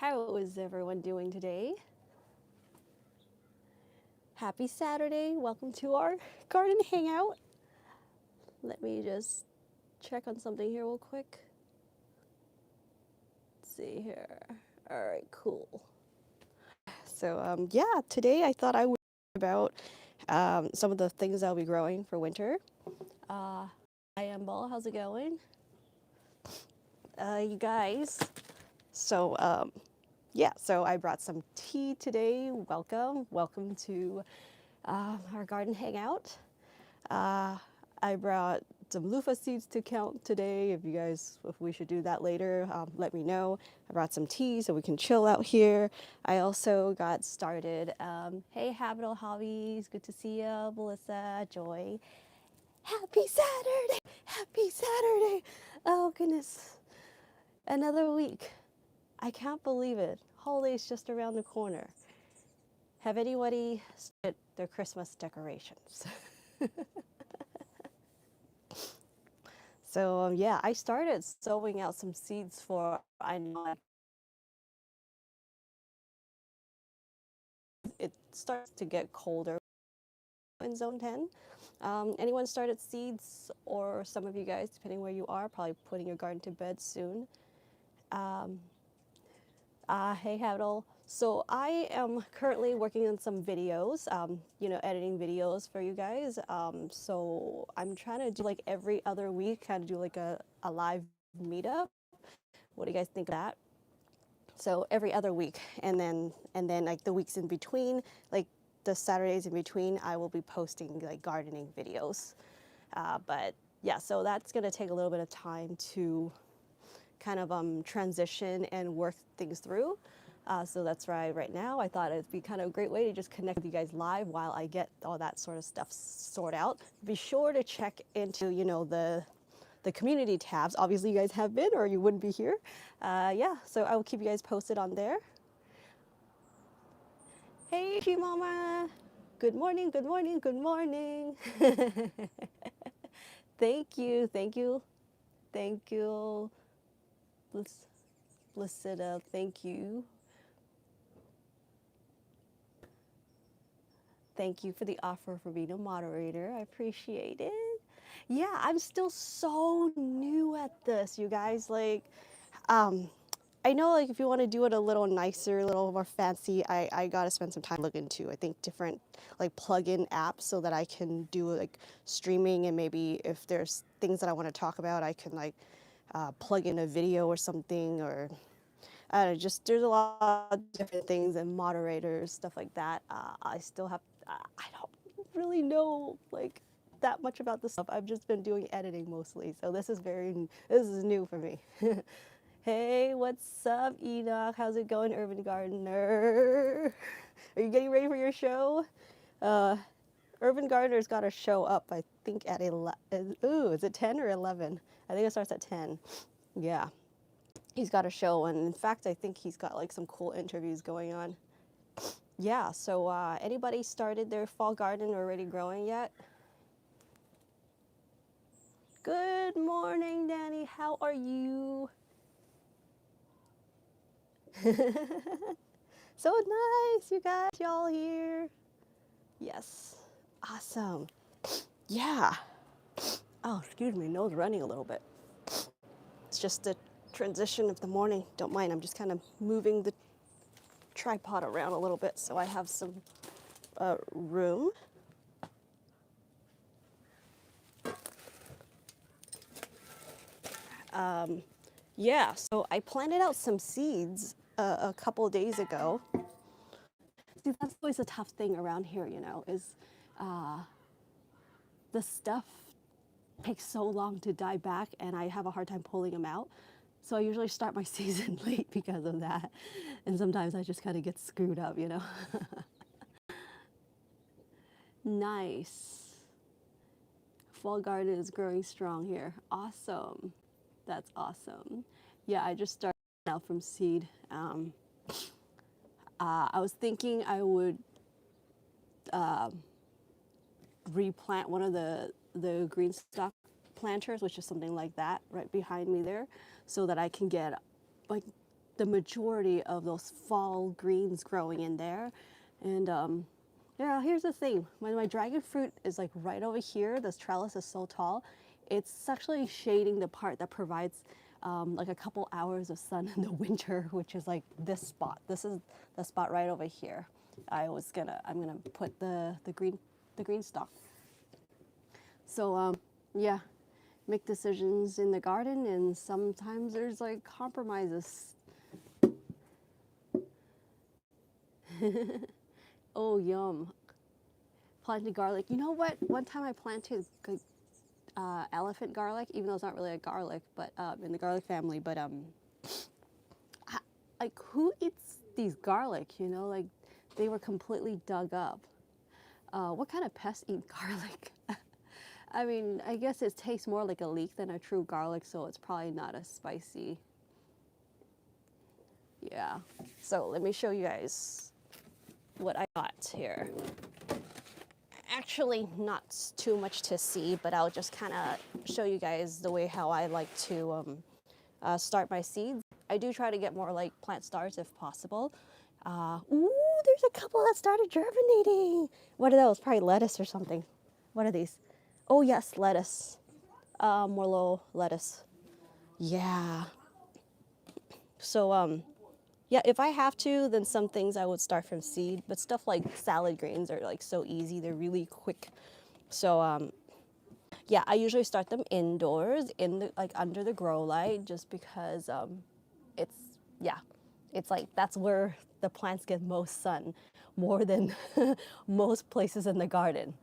How is everyone doing today? Happy Saturday. Welcome to our garden hangout. Let me just check on something here real quick. Let's see here. All right, cool. So yeah, today I thought I would talk about some of the things I'll be growing for winter. Hi, Ball. How's it going? You guys. So yeah, so I brought some tea today. Welcome to our garden hangout. I brought some loofah seeds to count today. If we should do that later, let me know. I brought some tea so we can chill out here. I also got started. Hey, Habitable Hobbies, good to see you, Melissa, Joy. Happy Saturday! Happy Saturday! Oh goodness, another week. I can't believe it. Holiday's just around the corner. Have anybody started their Christmas decorations? So yeah, I started sowing out some seeds for, I know it starts to get colder in zone 10. Anyone started seeds, or some of you guys, depending where you are, probably putting your garden to bed soon. Hey, Hadel. So I am currently working on some videos, editing videos for you guys. So I'm trying to do like every other week, kind of do like a live meetup. What do you guys think of that? So every other week, and then like the weeks in between, like the Saturdays in between, I will be posting like gardening videos. But yeah, so that's gonna take a little bit of time to kind of transition and work things through. So that's why right now I thought it'd be kind of a great way to just connect with you guys live while I get all that sort of stuff sorted out. Be sure to check into, the community tabs. Obviously you guys have been, or you wouldn't be here. Yeah, so I will keep you guys posted on there. Hey, Mama. Good morning, good morning, good morning. Thank you, thank you, thank you. Blicida, thank you. Thank you for the offer for being a moderator. I appreciate it. Yeah, I'm still so new at this, you guys. I know, like, if you want to do it a little nicer, a little more fancy, I got to spend some time looking into, I think, different, like, plug-in apps so that I can do, like, streaming, and maybe if there's things that I want to talk about, I can, like, plug in a video or something, or I don't know, just there's a lot of different things and moderators, stuff like that. I still have, I don't really know like that much about this stuff. I've just been doing editing mostly, so this is new for me. Hey, what's up, Enoch? How's it going, Urban Gardener? Are you getting ready for your show? Urban Gardener's got a show up, I think, at 11. Ooh, is it 10 or 11? I think it starts at 10. Yeah. He's got a show, and in fact, I think he's got like some cool interviews going on. Yeah, so anybody started their fall garden or already growing yet? Good morning, Danny. How are you? So nice, you guys, y'all here. Yes, awesome. Yeah. Oh, excuse me, nose running a little bit. It's just the transition of the morning. Don't mind, I'm just kind of moving the tripod around a little bit so I have some room. Yeah, so I planted out some seeds a couple of days ago. See, that's always a tough thing around here, is the stuff takes so long to die back, and I have a hard time pulling them out. So I usually start my season late because of that. And sometimes I just kind of get screwed up, Nice. Fall garden is growing strong here. Awesome. That's awesome. Yeah, I just started out from seed. I was thinking I would replant one of the green stock planters, which is something like that right behind me there, so that I can get like the majority of those fall greens growing in there. And yeah, here's the thing. When my dragon fruit is like right over here, this trellis is so tall, it's actually shading the part that provides like a couple hours of sun in the winter, which is like this spot. This is the spot right over here. I'm gonna put the green stalk. So yeah, make decisions in the garden, and sometimes there's like compromises. Oh, yum. Planting garlic. You know what? One time I planted elephant garlic, even though it's not really a garlic, but in the garlic family. But like, who eats these garlic? You know, like they were completely dug up. What kind of pests eat garlic? I mean, I guess it tastes more like a leek than a true garlic, so it's probably not as spicy. Yeah. So let me show you guys what I got here. Actually, not too much to see, but I'll just kind of show you guys the way how I like to start my seeds. I do try to get more like plant starts if possible. Ooh, there's a couple that started germinating. What are those? Probably lettuce or something. What are these? Oh yes, lettuce. Merlot lettuce. Yeah. So yeah, if I have to, then some things I would start from seed, but stuff like salad greens are like so easy. They're really quick. So yeah, I usually start them indoors in the like under the grow light, just because it's yeah, it's like that's where the plants get most sun, more than most places in the garden.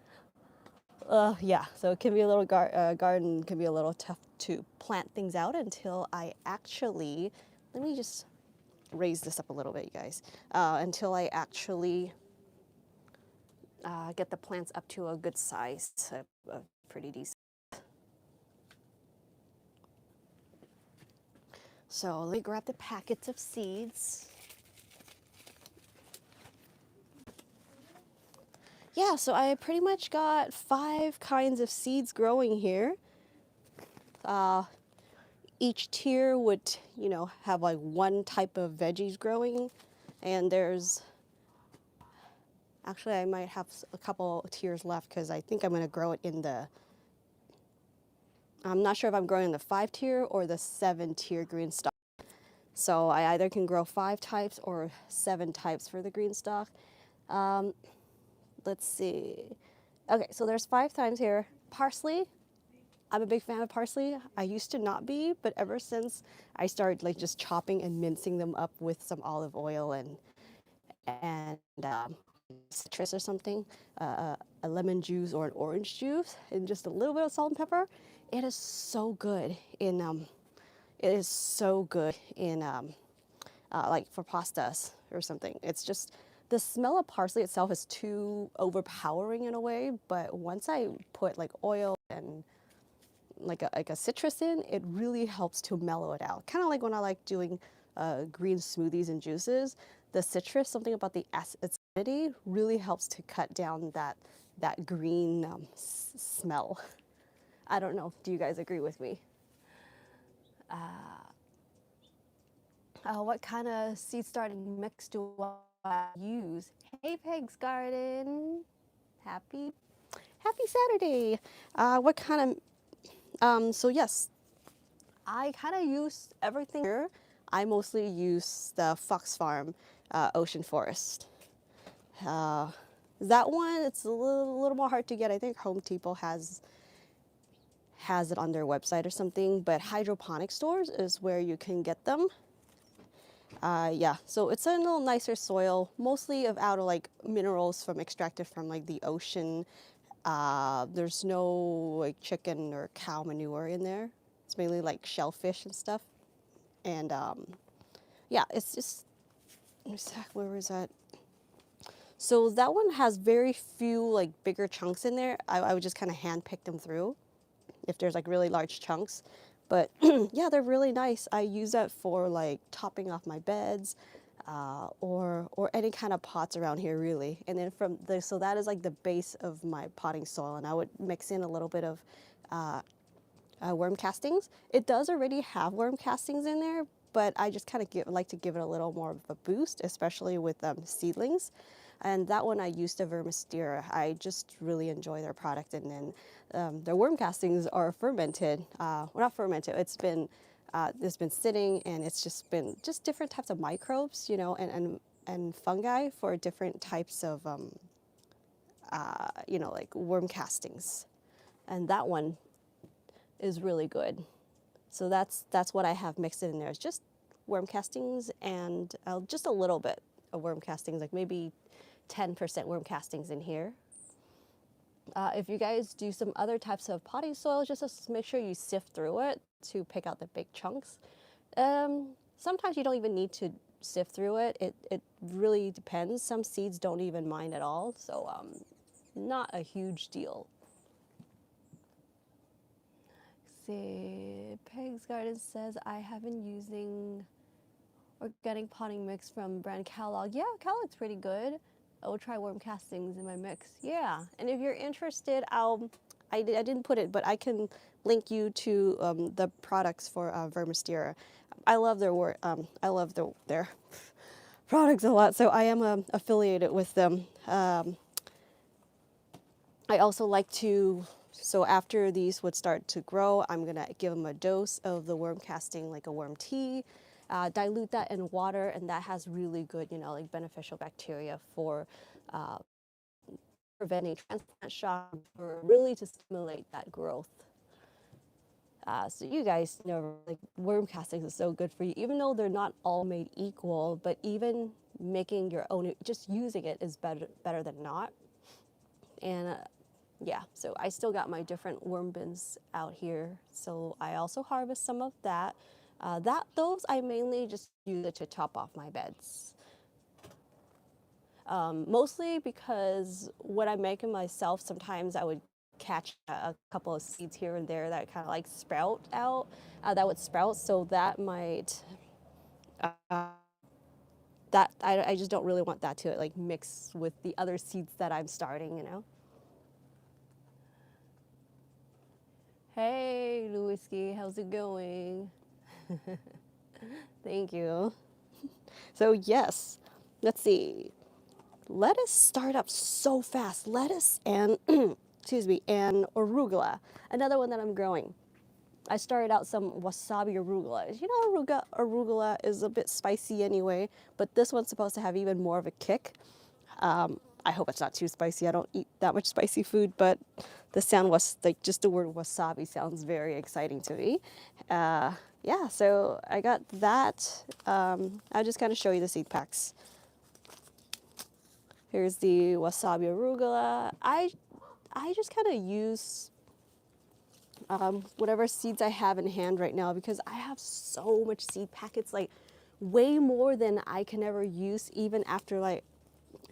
Yeah, so it can be a little garden can be a little tough to plant things out until I actually, let me just raise this up a little bit, you guys, until I actually get the plants up to a good size, pretty decent. So let me grab the packets of seeds. Yeah, so I pretty much got 5 kinds of seeds growing here. Each tier would, you know, have like one type of veggies growing, and there's actually I might have a couple tiers left because I think I'm going to grow it in the, I'm not sure if I'm growing in the 5 tier or the 7 tier green stock. So I either can grow 5 types or 7 types for the green stock. Let's see. Okay, so there's 5 times here. Parsley. I'm a big fan of parsley. I used to not be, but ever since I started like just chopping and mincing them up with some olive oil and citrus or something, a lemon juice or an orange juice, and just a little bit of salt and pepper, it is so good in like for pastas or something. It's just the smell of parsley itself is too overpowering in a way, but once I put like oil and like a citrus in, it really helps to mellow it out. Kind of like when I like doing green smoothies and juices, the citrus, something about the acidity really helps to cut down that green smell. I don't know. Do you guys agree with me? What kind of seed starting mix do I use? Hey, Peg's Garden. Happy Saturday. What kind of, so yes, I kind of use everything here. I mostly use the Fox Farm Ocean Forest. That one, it's a little more hard to get. I think Home Depot has it on their website or something, but hydroponic stores is where you can get them. Yeah, so it's a little nicer soil, mostly out of like minerals from extracted from like the ocean. There's no like chicken or cow manure in there. It's mainly like shellfish and stuff. And yeah, it's just, where was that? So that one has very few like bigger chunks in there. I would just kind of hand pick them through if there's like really large chunks. But yeah, they're really nice. I use that for like topping off my beds or any kind of pots around here really. And then so that is like the base of my potting soil, and I would mix in a little bit of worm castings. It does already have worm castings in there, but I just kind of like to give it a little more of a boost, especially with seedlings. And that one I used a Vermistera. I just really enjoy their product. And then their worm castings are fermented. Well, not fermented. It's been sitting, and it's just been just different types of microbes, you know, and fungi for different types of you know, like worm castings. And that one is really good. So that's what I have mixed in there. It's just worm castings and just a little bit of worm castings, like maybe 10% worm castings in here. If you guys do some other types of potting soil, just make sure you sift through it to pick out the big chunks. Sometimes you don't even need to sift through it. It really depends. Some seeds don't even mind at all, so not a huge deal. See, Peg's Garden says I have been using organic potting mix from brand Kellogg. Yeah, Kellogg's pretty good. I will try worm castings in my mix. Yeah, and if you're interested, I didn't put it, but I can link you to the products for Vermistera. I love their products a lot, so I am affiliated with them. I also like to, so after these would start to grow, I'm gonna give them a dose of the worm casting, like a worm tea, dilute that in water, and that has really good, you know, like beneficial bacteria for preventing transplant shock, or really to stimulate that growth. So you guys know, like worm castings is so good for you, even though they're not all made equal, but even making your own, just using it is better than not. And yeah, so I still got my different worm bins out here. So I also harvest some of that. Those I mainly just use it to top off my beds. Mostly because when I'm making myself, sometimes I would catch a couple of seeds here and there that kind of like sprout out, that would sprout. So that might, I just don't really want that to like mix with the other seeds that I'm starting, you know? Hey, Lewiski, how's it going? Thank you. So yes, let's see. Lettuce start up so fast. Lettuce and, excuse me, and arugula, another one that I'm growing. I started out some wasabi arugula. You know, arugula is a bit spicy anyway, but this one's supposed to have even more of a kick. I hope it's not too spicy. I don't eat that much spicy food, but the sound was like just the word wasabi sounds very exciting to me. Yeah, so I got that. I'll just kind of show you the seed packs. Here's the wasabi arugula. I just kind of use whatever seeds I have in hand right now, because I have so much seed packets, like way more than I can ever use, even after like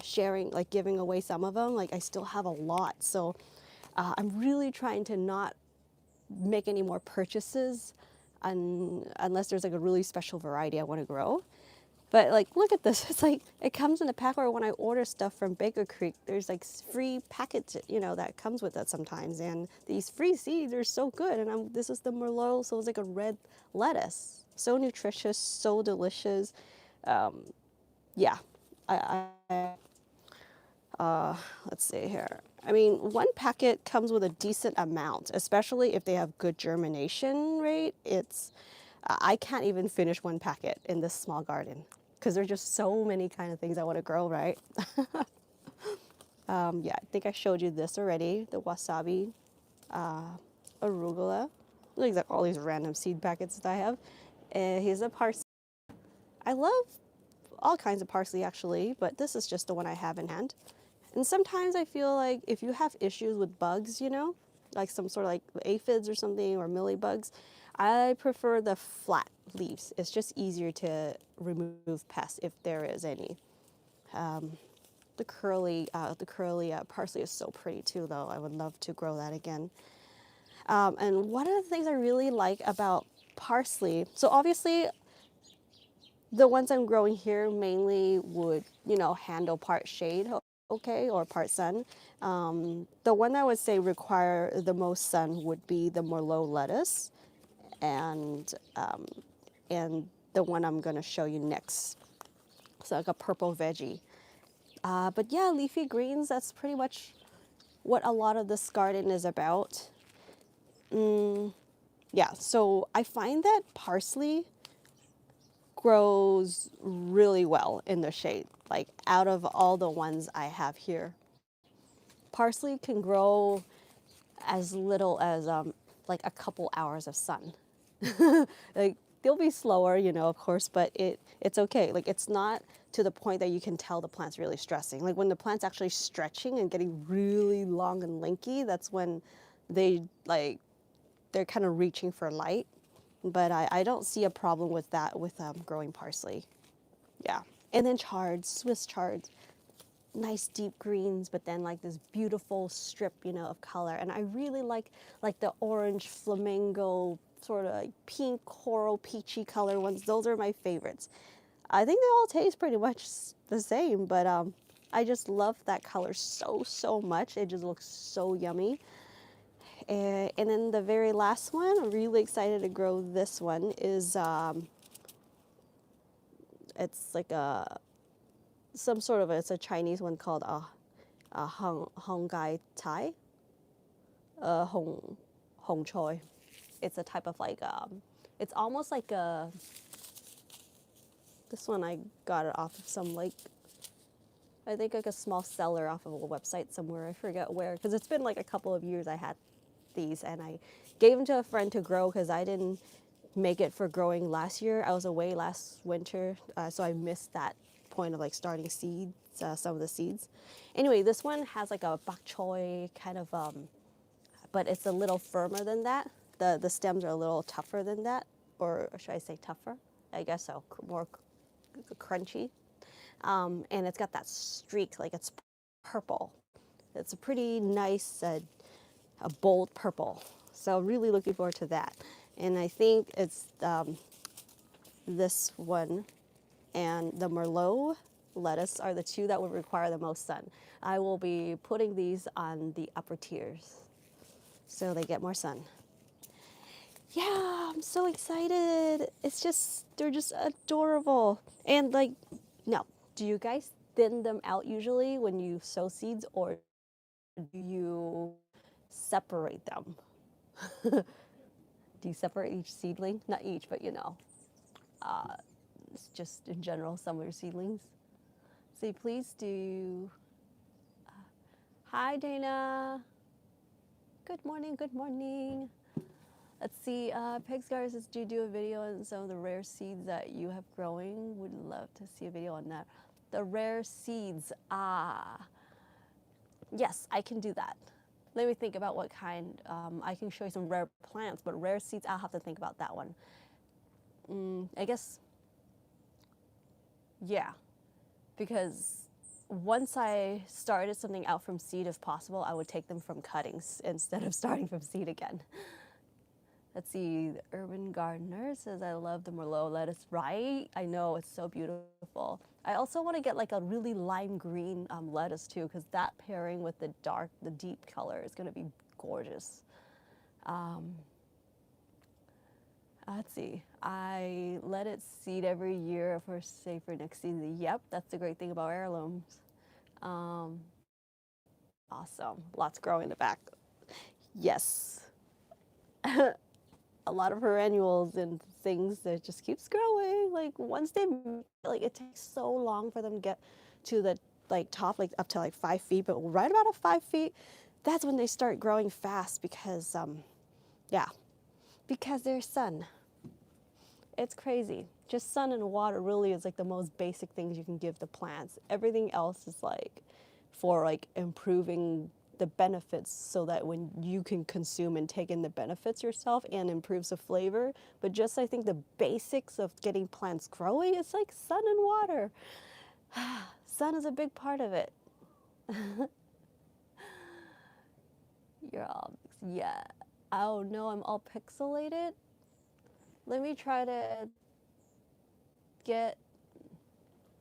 sharing, like giving away some of them. Like I still have a lot. So I'm really trying to not make any more purchases unless there's like a really special variety I want to grow. But like, look at this. It's like, it comes in a pack, or when I order stuff from Baker Creek, there's like free packets, you know, that comes with it sometimes. And these free seeds are so good. And this is the Merlot, so it's like a red lettuce. So nutritious, so delicious. Yeah, let's see here. I mean, one packet comes with a decent amount, especially if they have good germination rate. I can't even finish one packet in this small garden because there's just so many kind of things I want to grow, right? Yeah, I think I showed you this already, the wasabi, arugula. Look at all these random seed packets that I have. Here's a parsley. I love all kinds of parsley actually, but this is just the one I have in hand. And sometimes I feel like if you have issues with bugs, you know, like some sort of like aphids or something, or mealybugs, I prefer the flat leaves. It's just easier to remove pests if there is any. The curly parsley is so pretty too, though. I would love to grow that again. And one of the things I really like about parsley, so obviously the ones I'm growing here mainly would, you know, handle part shade, okay, or part sun. The one I would say require the most sun would be the Merlot lettuce, and the one I'm gonna show you next. So like a purple veggie. But yeah, leafy greens, that's pretty much what a lot of this garden is about. Yeah, so I find that parsley grows really well in the shade, like out of all the ones I have here. Parsley can grow as little as like a couple hours of sun. Like they'll be slower, you know, of course, but it's okay. Like it's not to the point that you can tell the plant's really stressing. Like when the plant's actually stretching and getting really long and lanky, that's when they like they're kind of reaching for light. But I don't see a problem with that with growing parsley. Yeah. And then chards, Swiss chards, nice deep greens, but then like this beautiful strip, you know, of color. And I really like the orange flamingo, sort of like pink coral peachy color ones. Those are my favorites. I think they all taste pretty much the same, but I just love that color so much. It just looks so yummy. And then the very last one, I'm really excited to grow this one, is it's like some sort of it's a Chinese one called Hong Gai Tai, Hong Choi. It's a type of like it's almost like a, this one I got it off of some like, I think like a small seller off of a website somewhere. I forget where, because it's been like a couple of years I had these, and I gave them to a friend to grow because I didn't make it for growing last year. I was away last winter, so I missed that point of like starting seeds, some of the seeds. Anyway, this one has like a bok choy kind of, but it's a little firmer than that. The stems are a little tougher than that, or should I say tougher? I guess so, more crunchy. And it's got that streak, like it's purple. It's a pretty nice, a bold purple. So really looking forward to that. And I think it's this one and the Merlot lettuce are the two that would require the most sun. I will be putting these on the upper tiers so they get more sun. Yeah, I'm so excited. It's just, they're just adorable. And like, now, do you guys thin them out usually when you sow seeds, or do you separate them? Do you separate each seedling? Not each, but you know, it's just in general, some of your seedlings. So please do. Hi, Dana. Good morning, good morning. Let's see, Pigsgar says, do you do a video on some of the rare seeds that you have growing? Would love to see a video on that. The rare seeds, yes, I can do that. Let me think about what kind. I can show you some rare plants, but rare seeds, I'll have to think about that one. I guess, yeah, because once I started something out from seed, if possible, I would take them from cuttings instead of starting from seed again. Let's see, the Urban Gardener says, I love the Merlot lettuce, right? I know, it's so beautiful. I also want to get like a really lime green lettuce too, because that pairing with the deep color is going to be gorgeous. Let's see, I let it seed every year for, say, for next season. Yep, that's the great thing about heirlooms. Awesome, lots growing in the back. Yes. A lot of perennials and things that just keeps growing. Like once they, like it takes so long for them to get to the like top, like up to like 5 feet, but right about at 5 feet, that's when they start growing fast because, yeah, because there's sun. It's crazy. Just sun and water really is like the most basic things you can give the plants. Everything else is like for like improving the benefits so that when you can consume and take in the benefits yourself and improves the flavor. But just I think the basics of getting plants growing is like sun and water. Sun is a big part of it. You're all, yeah. Oh no, I'm all pixelated. Let me try to get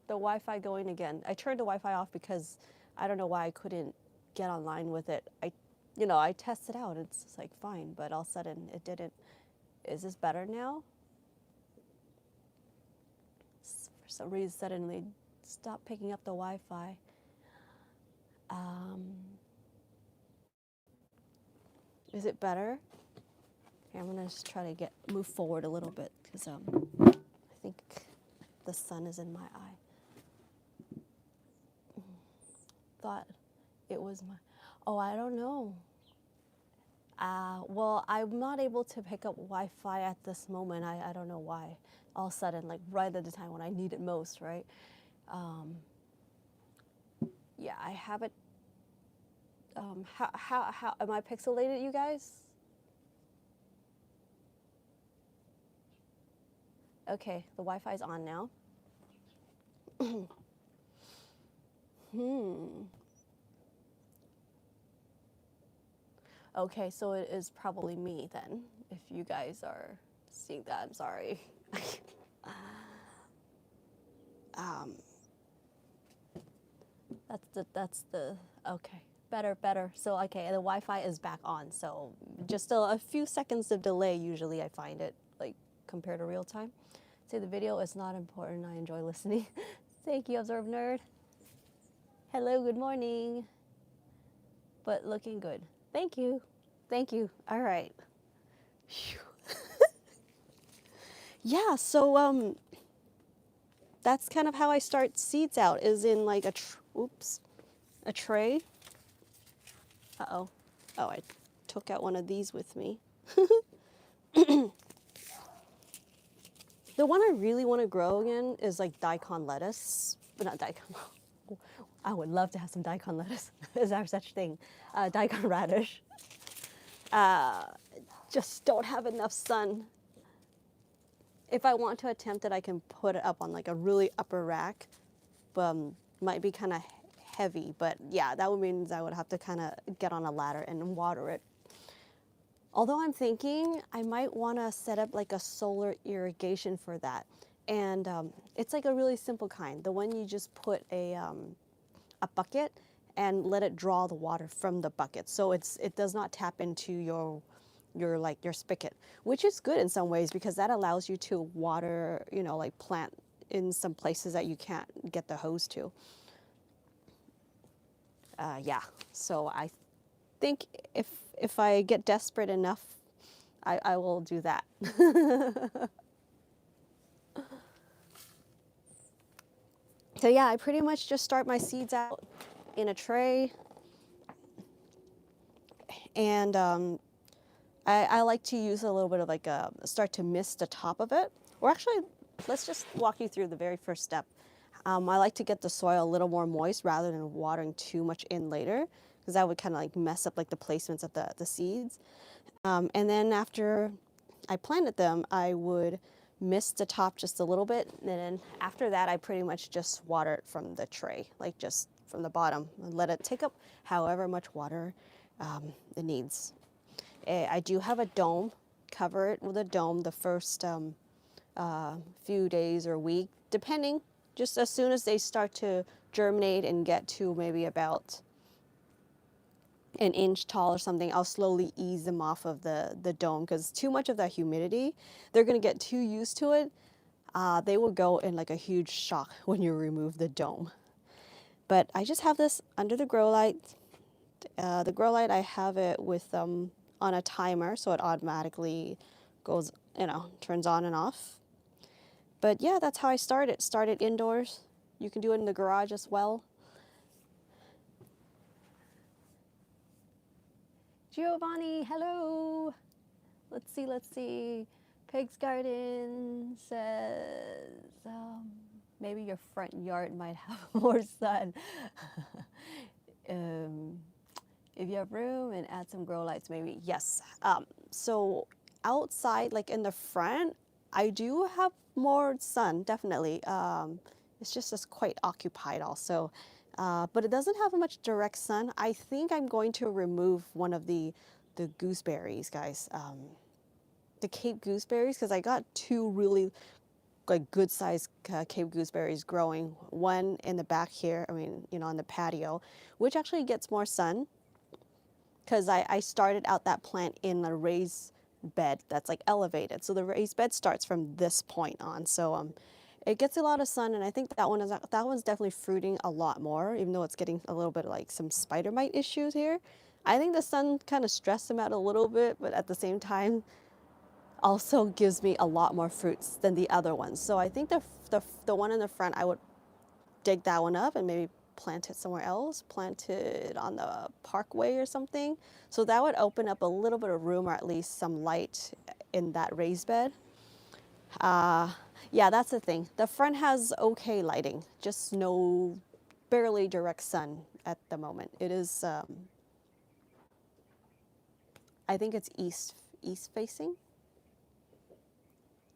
the Wi-Fi going again. I turned the Wi-Fi off because I don't know why I couldn't get online with it. I tested out, it's like fine, but all of a sudden it didn't. Is this better now? some reason suddenly stopped picking up the Wi-Fi. Is it better? Here, I'm gonna just try to move forward a little bit because I think the sun is in my eye. Thought it was my, oh, I don't know. Well, I'm not able to pick up Wi-Fi at this moment. I don't know why. All of a sudden, like right at the time when I need it most, right? Yeah, I have it. How am I pixelated, you guys? Okay, the Wi-Fi's on now. Okay, so it is probably me then. If you guys are seeing that, I'm sorry. That's the okay. Better. So okay, the Wi-Fi is back on. So just a few seconds of delay. Usually I find it like compared to real time. Say the video is not important. I enjoy listening. Thank you, Observe Nerd. Hello, good morning. But looking good. Thank you. All right. Yeah, so that's kind of how I start seeds out, is in like a tray. Uh-oh. Oh, I took out one of these with me. The one I really want to grow again is like daikon lettuce, but not daikon. I would love to have some daikon lettuce. Is there such thing? Daikon radish. Just don't have enough sun. If I want to attempt it, I can put it up on like a really upper rack, but might be kind of heavy. But yeah, that would mean I would have to kind of get on a ladder and water it. Although I'm thinking I might want to set up like a solar irrigation for that. And it's like a really simple kind. The one you just put a bucket and let it draw the water from the bucket. So it does not tap into your spigot, which is good in some ways because that allows you to water, like plant in some places that you can't get the hose to. Yeah, so I think if I get desperate enough, I will do that. So yeah, I pretty much just start my seeds out in a tray, and I like to use a little bit of like start to mist the top of it. Or actually, let's just walk you through the very first step. I like to get the soil a little more moist rather than watering too much in later, because that would kind of like mess up like the placements of the seeds. And then after I planted them, I would mist the top just a little bit. And then after that, I pretty much just water it from the tray, like just from the bottom, and let it take up however much water it needs. I do have a dome, cover it with a dome the first few days or week, depending, just as soon as they start to germinate and get to maybe about an inch tall or something, I'll slowly ease them off of the dome, because too much of that humidity, they're going to get too used to it. They will go in like a huge shock when you remove the dome. But I just have this under the grow light. The grow light, I have it with on a timer, so it automatically goes, turns on and off. But yeah, that's how I started. Started indoors. You can do it in the garage as well. Giovanni, hello. Let's see. Pig's Garden says, maybe your front yard might have more sun. If you have room, and add some grow lights, maybe. Yes. So outside, like in the front, I do have more sun, definitely. It's just quite occupied also. But it doesn't have much direct sun. I think I'm going to remove one of the gooseberries, guys. The Cape gooseberries, because I got two really like good sized Cape gooseberries growing. One in the back here, on the patio, which actually gets more sun, because I started out that plant in a raised bed that's like elevated. So the raised bed starts from this point on. So It gets a lot of sun, and I think that one's definitely fruiting a lot more, even though it's getting a little bit like some spider mite issues here. I think the sun kind of stressed them out a little bit, but at the same time, also gives me a lot more fruits than the other ones. So I think the one in the front, I would dig that one up and maybe plant it somewhere else, plant it on the parkway or something. So that would open up a little bit of room or at least some light in that raised bed. Yeah, that's the thing. The front has okay lighting, just no, barely direct sun at the moment. It is, I think it's east facing,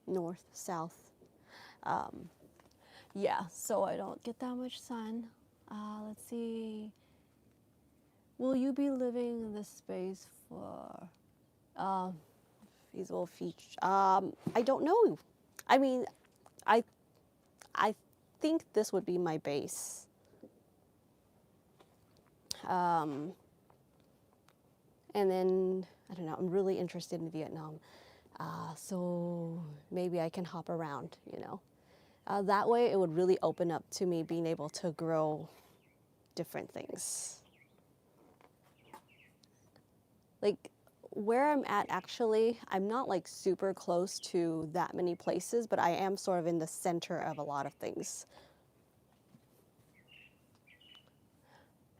north, south. Yeah, so I don't get that much sun. Let's see. Will you be living in this space for feasible feature? I don't know. I mean, I I think this would be my base. And then I don't know. I'm really interested in Vietnam, so maybe I can hop around. You know, that way it would really open up to me being able to grow different things. Like where I'm at, actually, I'm not like super close to that many places, but I am sort of in the center of a lot of things.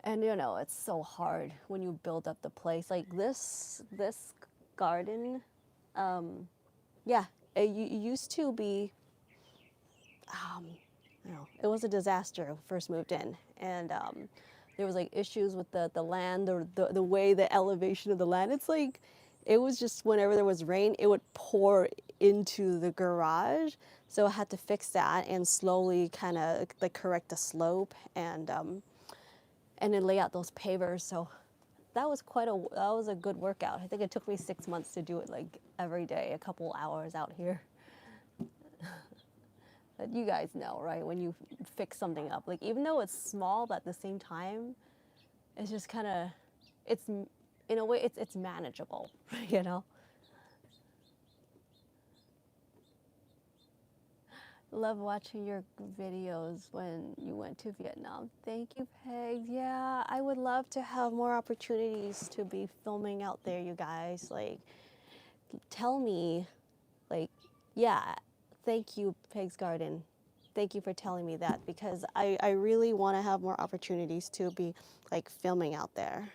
And you know, it's so hard when you build up the place. Like this garden, yeah, it used to be, you know, it was a disaster when we first moved in, and there was like issues with the land, or the way the elevation of the land. It's like it was just whenever there was rain, it would pour into the garage. So I had to fix that and slowly kind of like correct the slope and then lay out those pavers. So that was that was a good workout. I think it took me 6 months to do it like every day, a couple hours out here. But you guys know, right? When you fix something up, like even though it's small, but at the same time, it's just kind of, it's in a way, it's manageable, you know. Love watching your videos when you went to Vietnam. Thank you, Pegs. Yeah, I would love to have more opportunities to be filming out there, you guys. Like, tell me, like, yeah, thank you, Pegs Garden. Thank you for telling me that, because I really want to have more opportunities to be like filming out there.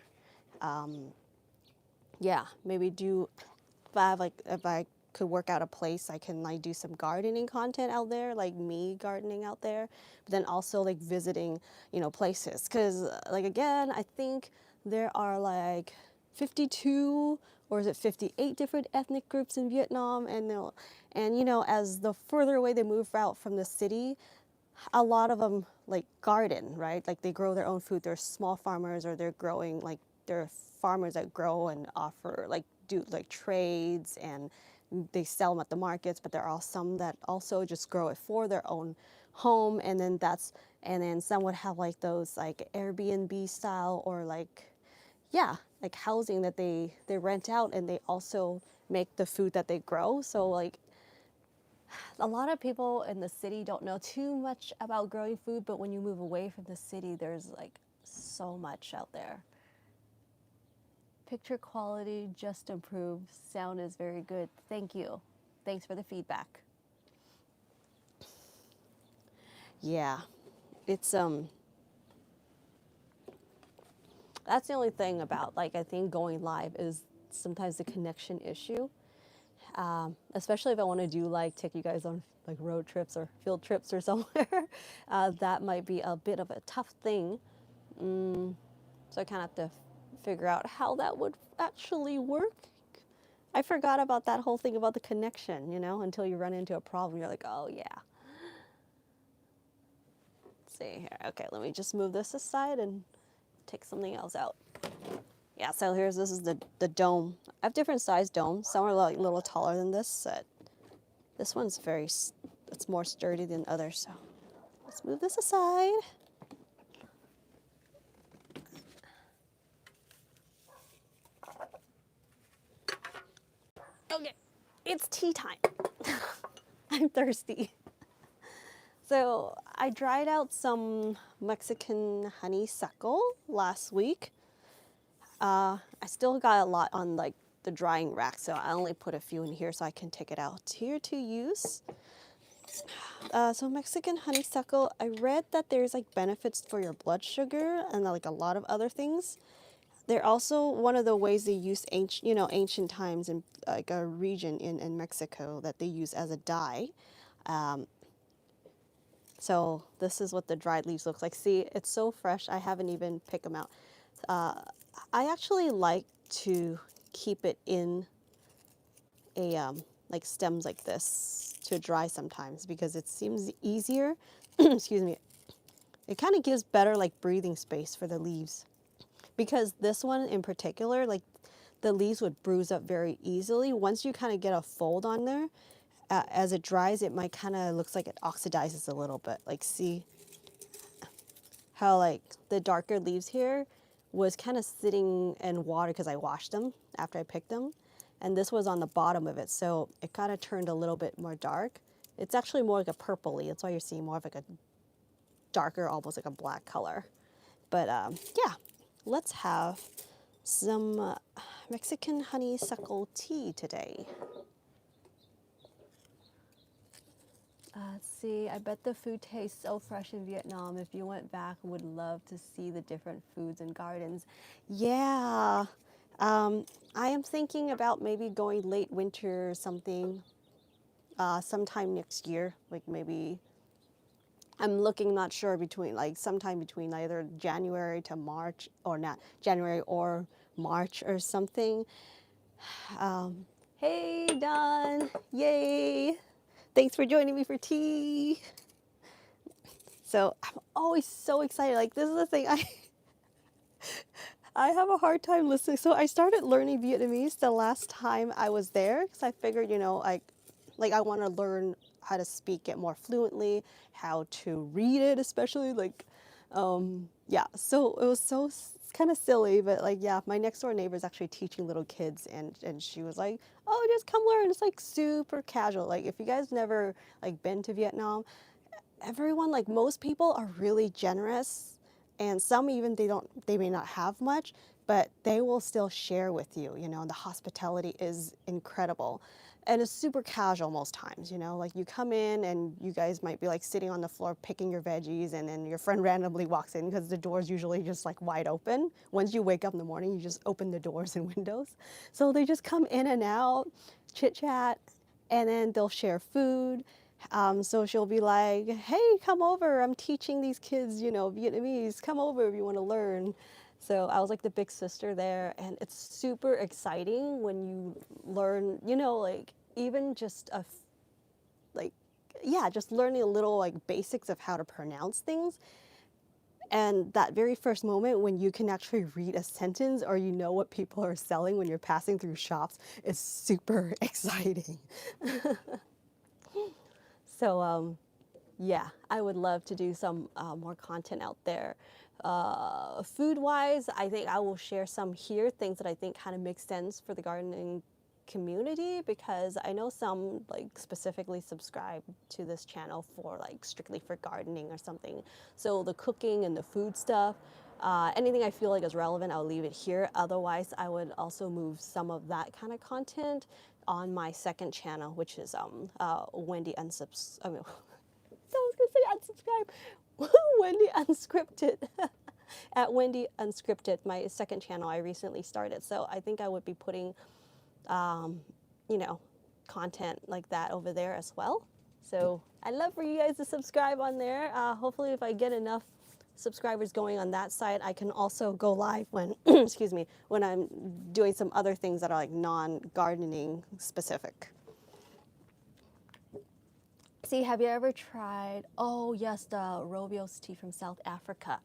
Yeah, maybe do, if I could work out a place, I can like do some gardening content out there, like me gardening out there, but then also like visiting, you know, places. Cause like, again, I think there are like 52 or is it 58 different ethnic groups in Vietnam, and you know, as the further away they move out from the city, a lot of them like garden, right? Like they grow their own food. They're small farmers, or they're growing like they're farmers that grow and offer like do like trades, and they sell them at the markets. But there are some that also just grow it for their own home, and then some would have like those like Airbnb style, or like, yeah, like housing that they rent out, and they also make the food that they grow. So like a lot of people in the city don't know too much about growing food, but when you move away from the city, there's like so much out there. Picture quality just improved. Sound is very good. Thank you. Thanks for the feedback. Yeah, it's that's the only thing about, like, I think going live is sometimes the connection issue. Especially if I want to do like take you guys on like road trips or field trips or somewhere, that might be a bit of a tough thing. So I kind of have to figure out how that would actually work. I forgot about that whole thing about the connection, you know, until you run into a problem. You're like, oh yeah. Let's see here. Okay, let me just move this aside and take something else out. Yeah, so this is the dome. I have different size domes. Some are like a little taller than this. This one's it's more sturdy than others. So let's move this aside. Okay, it's tea time. I'm thirsty. So I dried out some Mexican honeysuckle last week. I still got a lot on like the drying rack, so I only put a few in here so I can take it out here to use. So Mexican honeysuckle, I read that there's like benefits for your blood sugar and like a lot of other things. They're also one of the ways they use ancient times in like a region in Mexico that they use as a dye. So this is what the dried leaves looks like. See, it's so fresh. I haven't even picked them out. I actually like to keep it in a like stems like this to dry sometimes because it seems easier. Excuse me. It kind of gives better like breathing space for the leaves. Because this one in particular, like the leaves would bruise up very easily. Once you kind of get a fold on there, as it dries, it might kind of looks like it oxidizes a little bit. Like see how like the darker leaves here was kind of sitting in water because I washed them after I picked them. And this was on the bottom of it, so it kind of turned a little bit more dark. It's actually more like a purpley. That's why you're seeing more of like a darker, almost like a black color. But yeah, let's have some Mexican honeysuckle tea today. Let's see, I bet the food tastes so fresh in Vietnam. If you went back, would love to see the different foods and gardens. Yeah, I am thinking about maybe going late winter or something, sometime next year, like maybe I'm looking, not sure, between like sometime between either January to March or not January or March or something. Hey Don, yay! Thanks for joining me for tea. So I'm always so excited. Like this is the thing I have a hard time listening. So I started learning Vietnamese the last time I was there because I figured, you know, like I want to learn how to speak it more fluently, how to read it, especially like, yeah. So it was so kind of silly, but like, yeah, my next door neighbor is actually teaching little kids, and she was like, "Oh, just come learn." It's like super casual. Like if you guys never like been to Vietnam, everyone, like most people are really generous, and some even they may not have much, but they will still share with you, you know. The hospitality is incredible, and it's super casual most times, you know. Like you come in and you guys might be like sitting on the floor picking your veggies, and then your friend randomly walks in because the door's usually just like wide open. Once you wake up in the morning, you just open the doors and windows, so they just come in and out, chit chat, and then they'll share food. So she'll be like, "Hey, come over. I'm teaching these kids, you know, Vietnamese. Come over if you want to learn." So I was like the big sister there, and it's super exciting when you learn, you know, like even just like, yeah, just learning a little like basics of how to pronounce things. And that very first moment when you can actually read a sentence or you know what people are selling when you're passing through shops is super exciting. So yeah, I would love to do some more content out there. Food-wise, I think I will share some here, things that I think kind of make sense for the gardening community, because I know some like specifically subscribe to this channel for like strictly for gardening or something. So the cooking and the food stuff, anything I feel like is relevant, I'll leave it here. Otherwise, I would also move some of that kind of content on my second channel, which is Wendy Unsubs. I mean, so I was gonna say unsubscribe. Wendy Unscripted. At Wendy Unscripted, my second channel I recently started. So I think I would be putting, you know, content like that over there as well. So I'd love for you guys to subscribe on there. Hopefully, if I get enough subscribers going on that side, I can also go live when, excuse me, when I'm doing some other things that are like non-gardening specific. See, have you ever tried, oh yes, the Robios tea from South Africa?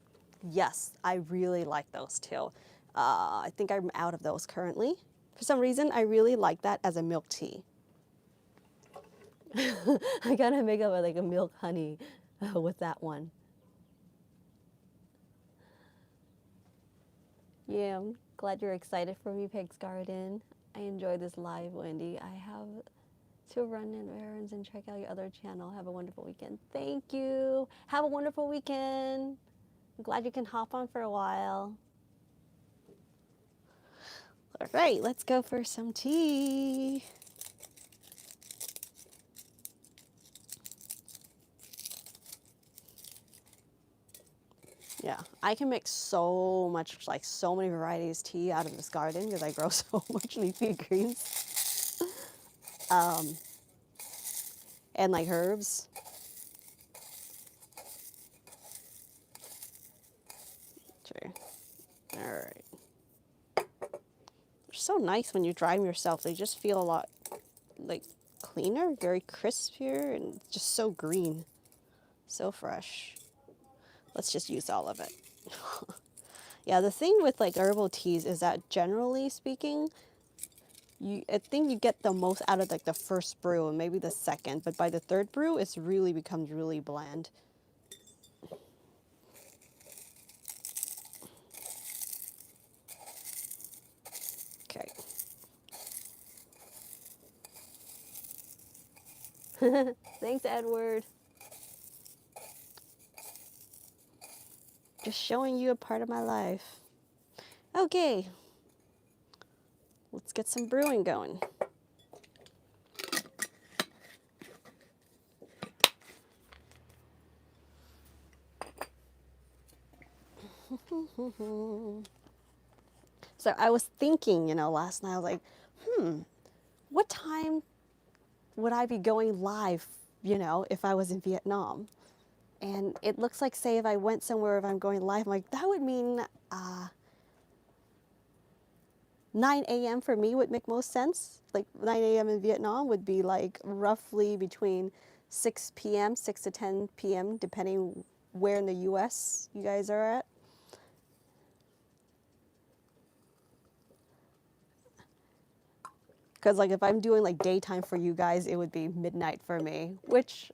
Yes, I really like those too. I think I'm out of those currently. For some reason, I really like that as a milk tea. I gotta make up like a milk honey with that one. Yeah, I'm glad you're excited for me, Peg's Garden. I enjoy this live, Wendy. I have to run in errands and check out your other channel. Have a wonderful weekend. Thank you. Have a wonderful weekend. I'm glad you can hop on for a while. All right, let's go for some tea. Yeah, I can make so much, like so many varieties tea out of this garden because I grow so much leafy greens and like herbs. Sure. All right. They're so nice when you dry them yourself. They just feel a lot like cleaner, very crispier, and just so green, so fresh. Let's just use all of it. Yeah, the thing with like herbal teas is that generally speaking, I think you get the most out of like the first brew and maybe the second, but by the third brew, it really becomes really bland. Okay. Thanks, Edward. Just showing you a part of my life. Okay. Let's get some brewing going. So I was thinking, last night, I was like, what time would I be going live, if I was in Vietnam? And it looks like, say, if I went somewhere, if I'm going live, I'm like, that would mean 9 a.m. for me would make most sense. Like 9 a.m. in Vietnam would be like roughly between 6 p.m., 6 to 10 p.m., depending where in the U.S. you guys are at. Because like if I'm doing like daytime for you guys, it would be midnight for me, which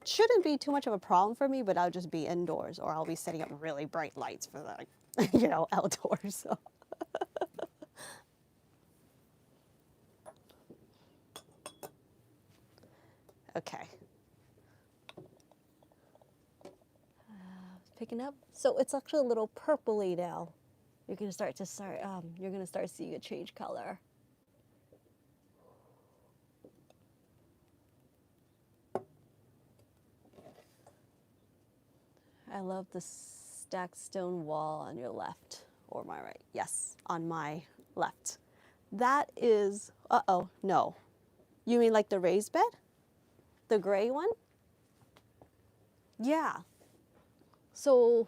shouldn't be too much of a problem for me, but I'll just be indoors or I'll be setting up really bright lights for the, outdoors. So. Okay. Picking up. So it's actually a little purpley now. You're gonna start seeing it change color. I love the stacked stone wall on your left or my right. Yes, on my left. That is, no. You mean like the raised bed? The gray one? Yeah. So,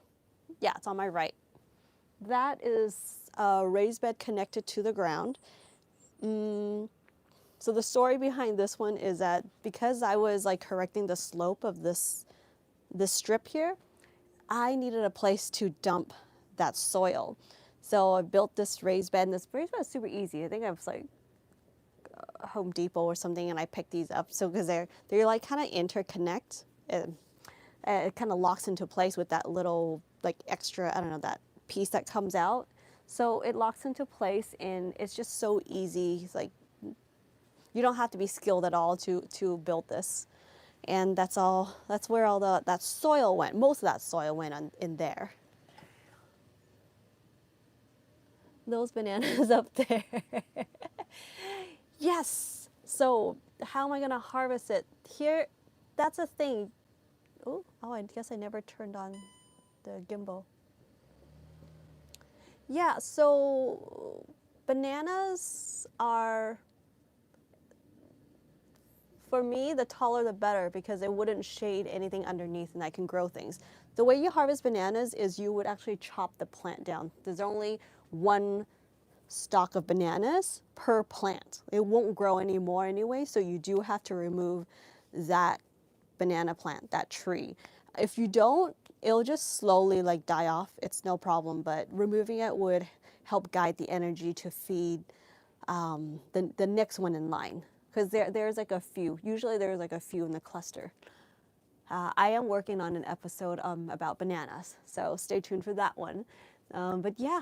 yeah, it's on my right. That is a raised bed connected to the ground. So the story behind this one is that because I was like correcting the slope of this strip here, I needed a place to dump that soil. So I built this raised bed, and this raised bed is super easy. I think I was like Home Depot or something, and I picked these up. So because they're like kind of interconnect, it kind of locks into place with that little like extra, I don't know, that piece that comes out. So it locks into place, and it's just so easy. It's like you don't have to be skilled at all to build this. And that's where all that soil went. Most of that soil went in there. Those bananas up there. Yes. So how am I gonna harvest it? Here, that's a thing. Oh, I guess I never turned on the gimbal. Yeah, so bananas are, for me, the taller the better because it wouldn't shade anything underneath and I can grow things. The way you harvest bananas is you would actually chop the plant down. There's only one stalk of bananas per plant. It won't grow anymore anyway, so you do have to remove that banana plant, that tree. If you don't, it'll just slowly like die off. It's no problem, but removing it would help guide the energy to feed the next one in line. Because there's like a few. Usually there's like a few in the cluster. I am working on an episode about bananas, so stay tuned for that one. But yeah,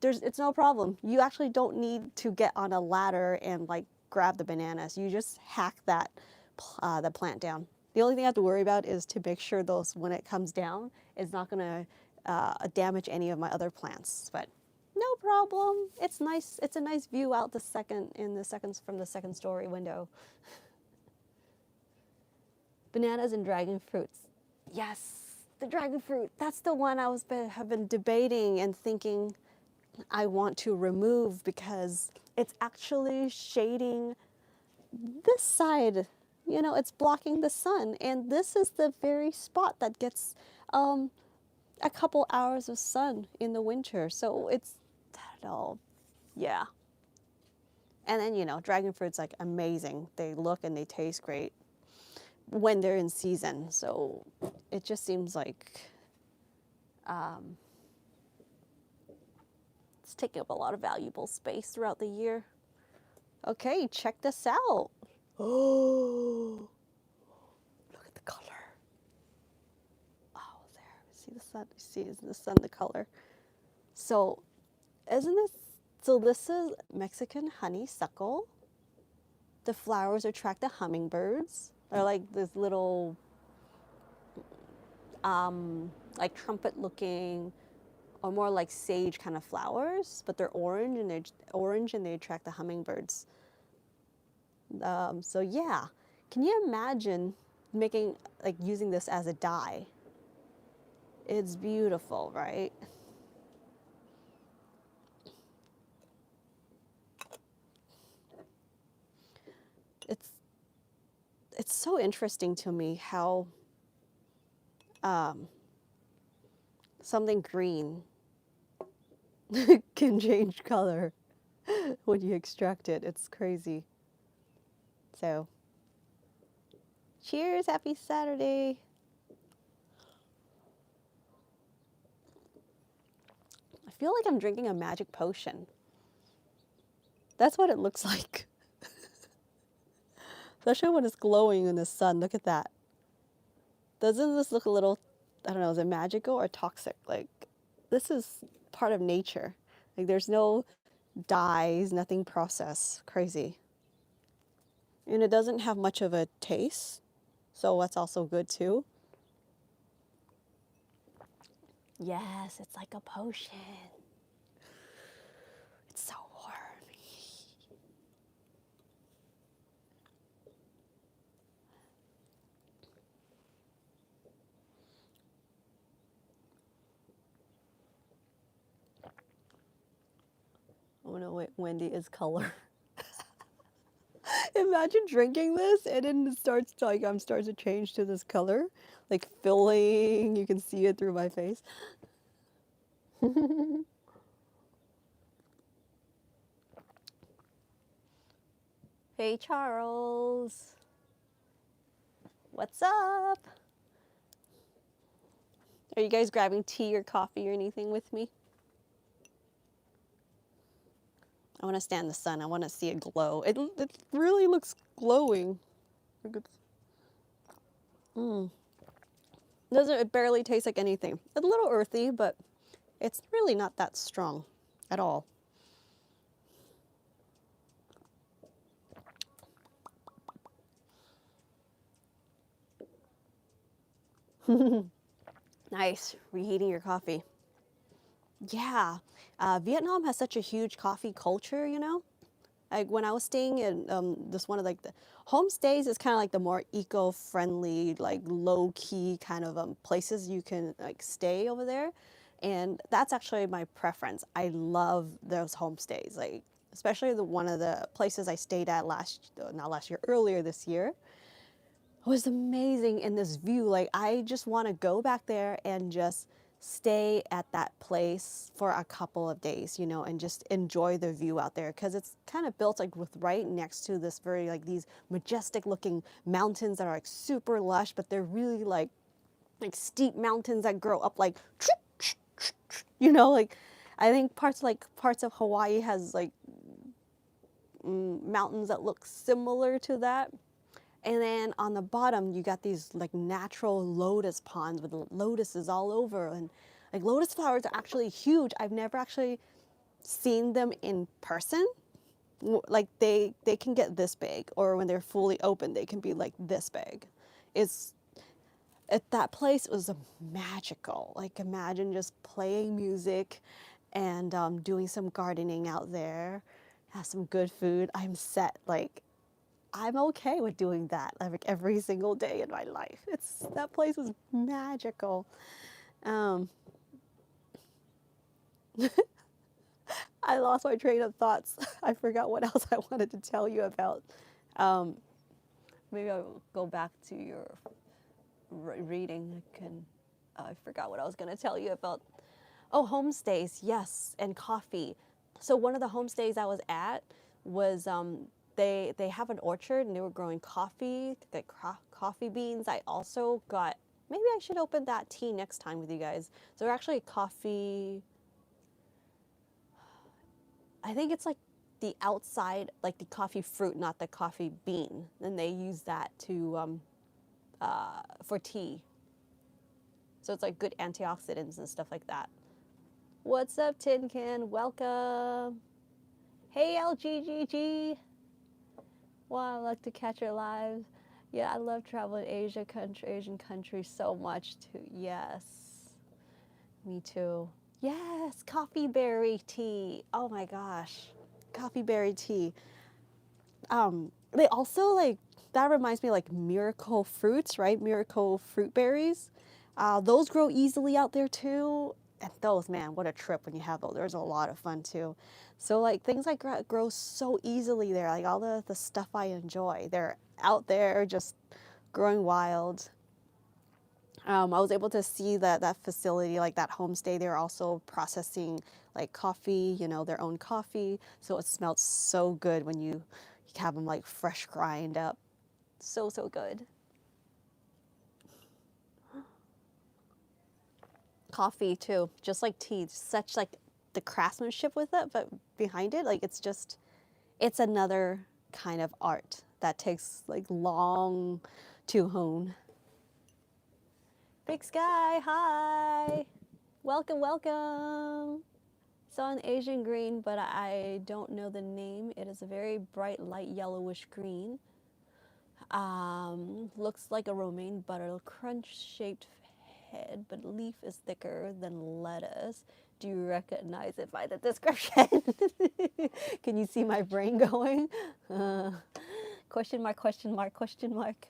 it's no problem. You actually don't need to get on a ladder and like grab the bananas. You just hack that the plant down. The only thing I have to worry about is to make sure those, when it comes down, it's not going to damage any of my other plants. But no problem. It's nice. It's a nice view out from the second story window. Bananas and dragon fruits. Yes, the dragon fruit. That's the one have been debating and thinking I want to remove because it's actually shading this side. You know, it's blocking the sun, and this is the very spot that gets a couple hours of sun in the winter. So it's, I don't know, yeah. And then, you know, dragon fruit's like amazing. They look and they taste great when they're in season. So it just seems like it's taking up a lot of valuable space throughout the year. Okay, check this out. Oh, look at the color. Oh, there. See the sun? See, isn't the sun the color? So, isn't this? So this is Mexican honeysuckle. The flowers attract the hummingbirds. They're like this little, like trumpet-looking, or more like sage kind of flowers, but they're orange and they attract the hummingbirds. So yeah, can you imagine using this as a dye? It's beautiful, right? It's so interesting to me how something green can change color when you extract it. It's crazy. So, cheers, happy Saturday. I feel like I'm drinking a magic potion. That's what it looks like. Especially when it's glowing in the sun. Look at that. Doesn't this look a little, I don't know, is it magical or toxic? Like, this is part of nature. Like, there's no dyes, nothing processed. Crazy. And it doesn't have much of a taste, so that's also good too. Yes, it's like a potion. It's so warm. Oh no, wait, Wendy is color. Imagine drinking this and then it starts to change to this color, like filling. You can see it through my face. Hey Charles, what's up? Are you guys grabbing tea or coffee or anything with me? I want to stand in the sun. I want to see it glow. It really looks glowing. It barely tastes like anything. It's a little earthy, but it's really not that strong at all. Nice, reheating your coffee. Yeah, Vietnam has such a huge coffee culture, you know? Like when I was staying in this one of like the homestays is kind of like the more eco-friendly, like low-key kind of places you can like stay over there. And that's actually my preference. I love those homestays, like especially one of the places I stayed at earlier this year. It was amazing in this view. Like I just want to go back there and just stay at that place for a couple of days, you know, and just enjoy the view out there because it's kind of built like with right next to this very like these majestic looking mountains that are like super lush, but they're really like steep mountains that grow up like, you know, like I think parts of Hawaii has like mountains that look similar to that. And then on the bottom, you got these like natural lotus ponds with lotuses all over. And like lotus flowers are actually huge. I've never actually seen them in person. like they can get this big, or when they're fully open, they can be like this big. It's at that place was magical. Like imagine just playing music and doing some gardening out there, have some good food. I'm set. Like I'm okay with doing that like every single day in my life. It's that place was magical. Um, I lost my train of thoughts. I forgot what else I wanted to tell you about. Um, maybe I'll go back to your reading. I forgot what I was going to tell you about. Oh, homestays, yes, and coffee. So one of the homestays I was at was they have an orchard and they were growing coffee, like coffee beans. I also got, maybe I should open that tea next time with you guys. So they're actually coffee. I think it's like the outside, like the coffee fruit, not the coffee bean. And they use that to for tea. So it's like good antioxidants and stuff like that. What's up, Tin Can? Welcome. Hey, LGGG. Wow, I like to catch your lives. Yeah, I love traveling Asian countries so much too. Yes, me too. Yes, coffee berry tea. Oh my gosh, coffee berry tea. They also like, that reminds me like miracle fruits, right? Miracle fruit berries. Those grow easily out there too. And those, man, what a trip when you have those. There's a lot of fun too. So like things like grow so easily there. Like all the stuff I enjoy, they're out there just growing wild. I was able to see that facility, like that homestay. They're also processing like coffee, you know, their own coffee. So it smelled so good when you have them like fresh grind up. So good. Coffee too, just like tea. Such like the craftsmanship with it, but behind it, like it's another kind of art that takes like long to hone. Big Sky, hi. Welcome, welcome. Saw an Asian green, but I don't know the name. It is a very bright, light yellowish green. Looks like a romaine butter, crunch-shaped head, but leaf is thicker than lettuce. Do you recognize it by the description? Can you see my brain going? Question mark, question mark, question mark.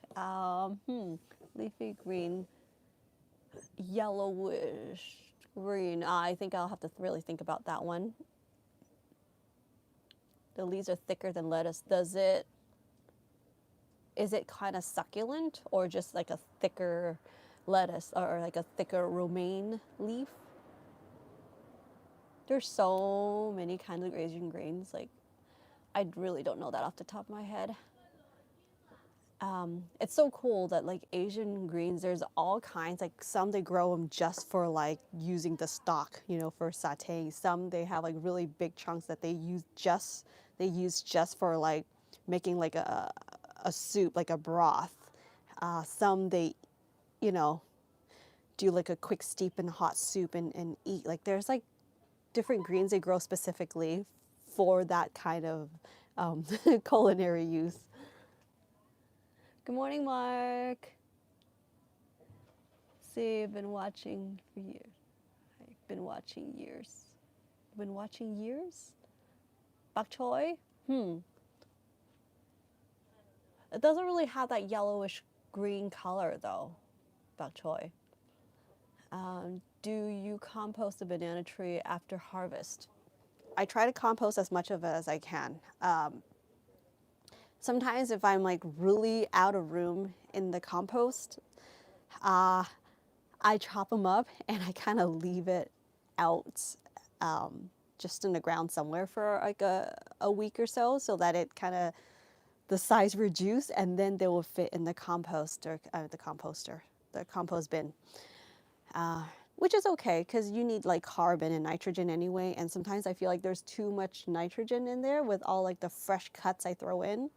Leafy green, yellowish green. I think I'll have to really think about that one. The leaves are thicker than lettuce. Is it kind of succulent or just like a thicker lettuce or like a thicker romaine leaf? There's so many kinds of Asian greens. Like, I really don't know that off the top of my head. It's so cool that like Asian greens, there's all kinds. Like some they grow them just for like using the stalk, you know, for sautéing. Some they have like really big chunks that they use just for like making like a soup, like a broth. Some they, you know, do like a quick steep in hot soup and eat. Like there's like different greens they grow specifically for that kind of culinary use. Good morning, Mark. See, I've been watching for years. I've been watching years. Been watching years? Bok choy? It doesn't really have that yellowish green color though, bok choy. Do you compost a banana tree after harvest? I try to compost as much of it as I can. Sometimes if I'm like really out of room in the compost, I chop them up and I kind of leave it out just in the ground somewhere for like a week or so that it kind of, the size reduce, and then they will fit in the compost the compost bin. Which is okay because you need like carbon and nitrogen anyway, and sometimes I feel like there's too much nitrogen in there with all like the fresh cuts I throw in.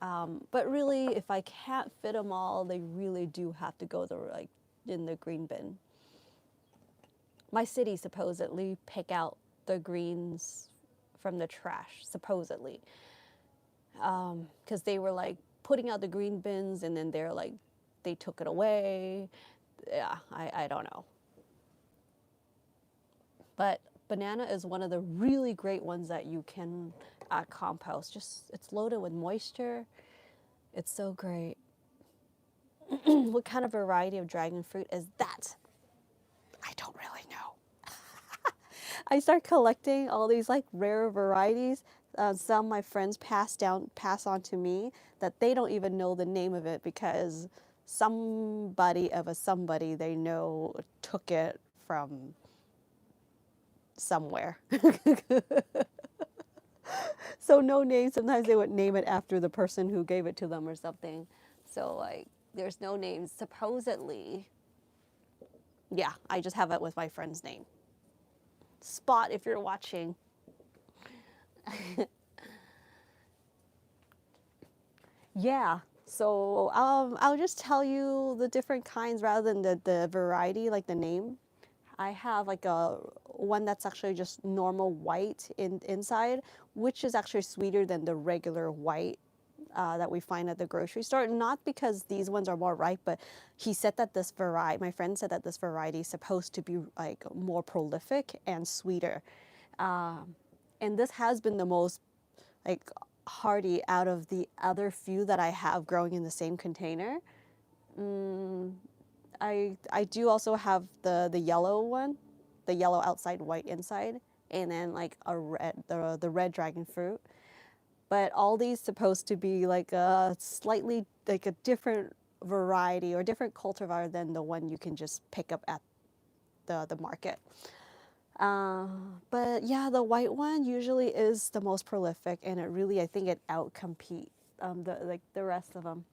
But really, if I can't fit them all, they really do have to go like in the green bin. My city supposedly pick out the greens from the trash, supposedly, because they were like putting out the green bins, and then they're like they took it away. Yeah, I don't know. But banana is one of the really great ones that you can compost. Just it's loaded with moisture. It's so great. What kind of variety of dragon fruit is that? I don't really know. I start collecting all these like rare varieties. Some my friends pass on to me that they don't even know the name of it because somebody of a somebody they know took it from somewhere. So no name. Sometimes they would name it after the person who gave it to them or something. So like there's no names. Supposedly, yeah, I just have it with my friend's name. Spot if you're watching. Yeah. So I'll just tell you the different kinds rather than the variety, like the name. I have like a one that's actually just normal white inside, which is actually sweeter than the regular white that we find at the grocery store. Not because these ones are more ripe, but he said that this variety, my friend said that this variety is supposed to be like more prolific and sweeter. And this has been the most like hardy out of the other few that I have growing in the same container. I do also have the yellow one, the yellow outside, white inside, and then like a red the red dragon fruit. But all these supposed to be like a slightly like a different variety or different cultivar than the one you can just pick up at the market. But yeah, the white one usually is the most prolific, and it really I think it outcompete the rest of them.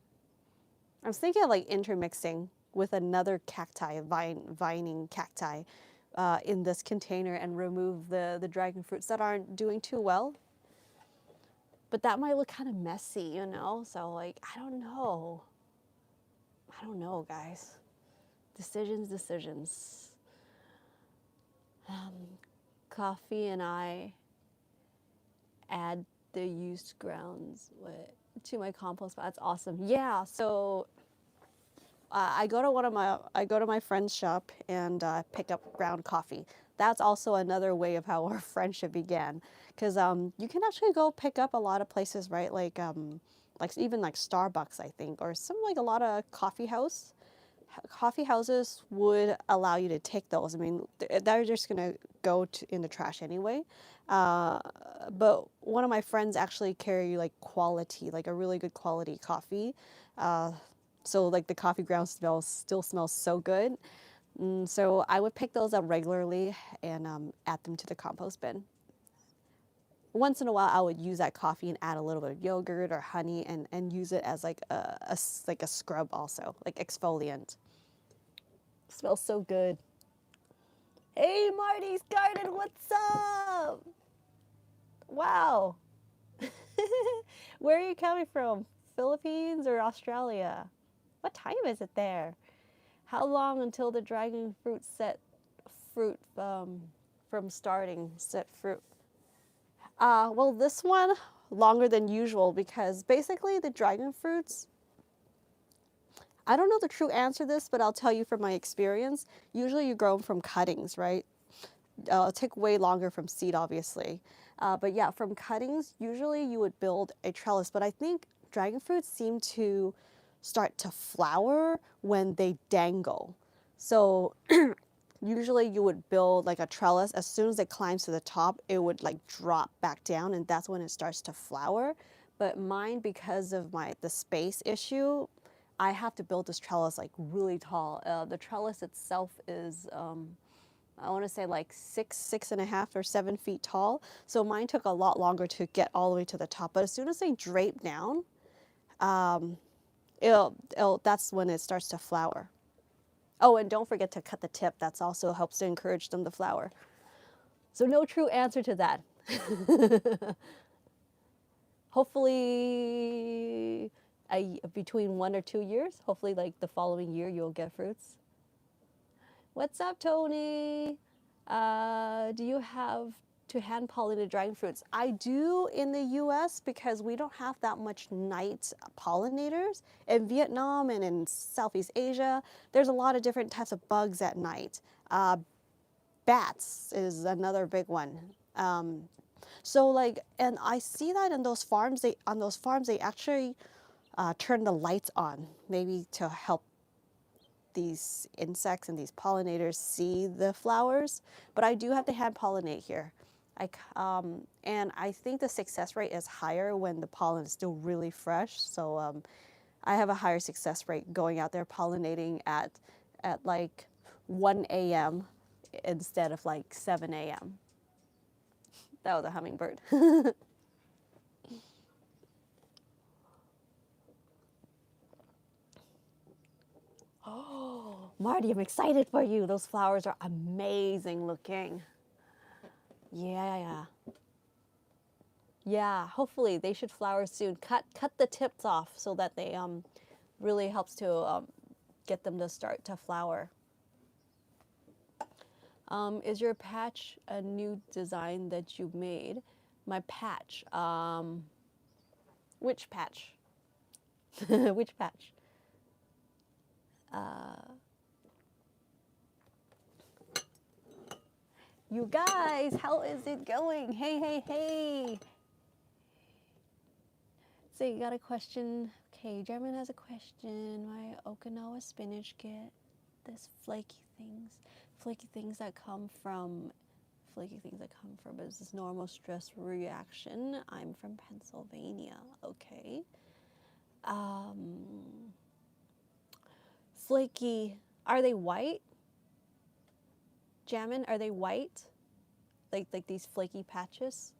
I was thinking of like intermixing with another cacti, vining cacti, in this container and remove the dragon fruits that aren't doing too well. But that might look kind of messy, you know? So like, I don't know. I don't know, guys. Decisions. Coffee and I add the used grounds to my compost. That's awesome. Yeah, so I go to my friend's shop and pick up ground coffee. That's also another way of how our friendship began, because you can actually go pick up a lot of places, right? Like even like Starbucks, I think, or some like a lot of coffee houses would allow you to take those. I mean, they're just gonna go in the trash anyway. But one of my friends actually carry like quality, like a really good quality coffee. So like the coffee ground still smells so good. So I would pick those up regularly and add them to the compost bin. Once in a while, I would use that coffee and add a little bit of yogurt or honey and use it as like like a scrub also, like exfoliant. Smells so good. Hey, Marty's Garden, what's up? Wow. Where are you coming from? Philippines or Australia? What time is it there? How long until the dragon fruit from starting set fruit? Well, this one longer than usual because basically the dragon fruits, I don't know the true answer to this, but I'll tell you from my experience. Usually you grow them from cuttings, right? It'll take way longer from seed, obviously. But yeah, from cuttings, usually you would build a trellis. But I think dragon fruits seem to start to flower when they dangle. So usually you would build like a trellis. As soon as it climbs to the top, it would like drop back down, and that's when it starts to flower. But mine, because of the space issue, I have to build this trellis like really tall. The trellis itself is I want to say like 6.5 or 7 feet tall. So mine took a lot longer to get all the way to the top. But as soon as they drape down, that's when it starts to flower. Oh, and don't forget to cut the tip. That's also helps to encourage them to flower. So no true answer to that. Hopefully, between 1 or 2 years. Hopefully, like the following year, you'll get fruits. What's up, Tony? Do you have to hand pollinate dragon fruits. I do in the US because we don't have that much night pollinators. In Vietnam and in Southeast Asia, there's a lot of different types of bugs at night. Bats is another big one. So like, and I see that in those farms, they actually turn the lights on, maybe to help these insects and these pollinators see the flowers. But I do have to hand pollinate here. And I think the success rate is higher when the pollen is still really fresh. So I have a higher success rate going out there pollinating at like 1 a.m. instead of like 7 a.m. That was a hummingbird. Oh, Marty, I'm excited for you. Those flowers are amazing looking. Yeah. Yeah, hopefully they should flower soon. Cut the tips off so that they really helps to get them to start to flower. Is your patch a new design that you made? My patch. Which patch? Which patch? You guys, how is it going? Hey. So you got a question. Okay, German has a question. Why Okinawa spinach get this flaky things that come from is this normal stress reaction? I'm from Pennsylvania. Okay. Flaky, are they white? Jamin, are they white? Like these flaky patches?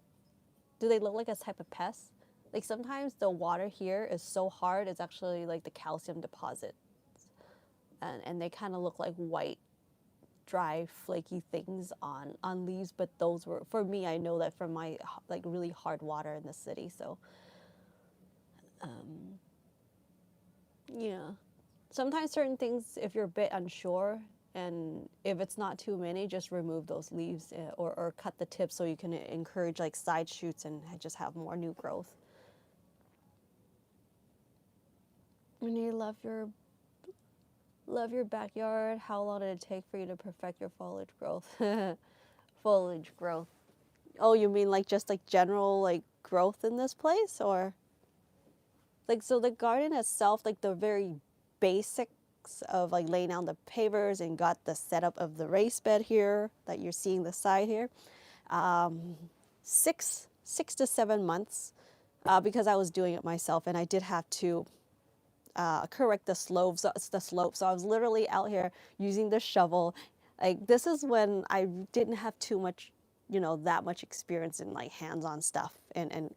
Do they look like a type of pest? Like sometimes the water here is so hard, it's actually like the calcium deposits. And they kind of look like white, dry, flaky things on leaves. But those were, for me, I know that from my like really hard water in the city. So, yeah. Sometimes certain things, if you're a bit unsure, and if it's not too many, just remove those leaves or cut the tips so you can encourage like side shoots and just have more new growth. And you love your backyard. How long did it take for you to perfect your foliage growth? Foliage growth. Oh, you mean like just like general like growth in this place, or like, so the garden itself, like the very basics of like laying down the pavers and got the setup of the raised bed here that you're seeing the side here. 6 to 7 months, because I was doing it myself and I did have to correct the slope. So I was literally out here using the shovel. Like this is when I didn't have too much, that much experience in like hands-on stuff and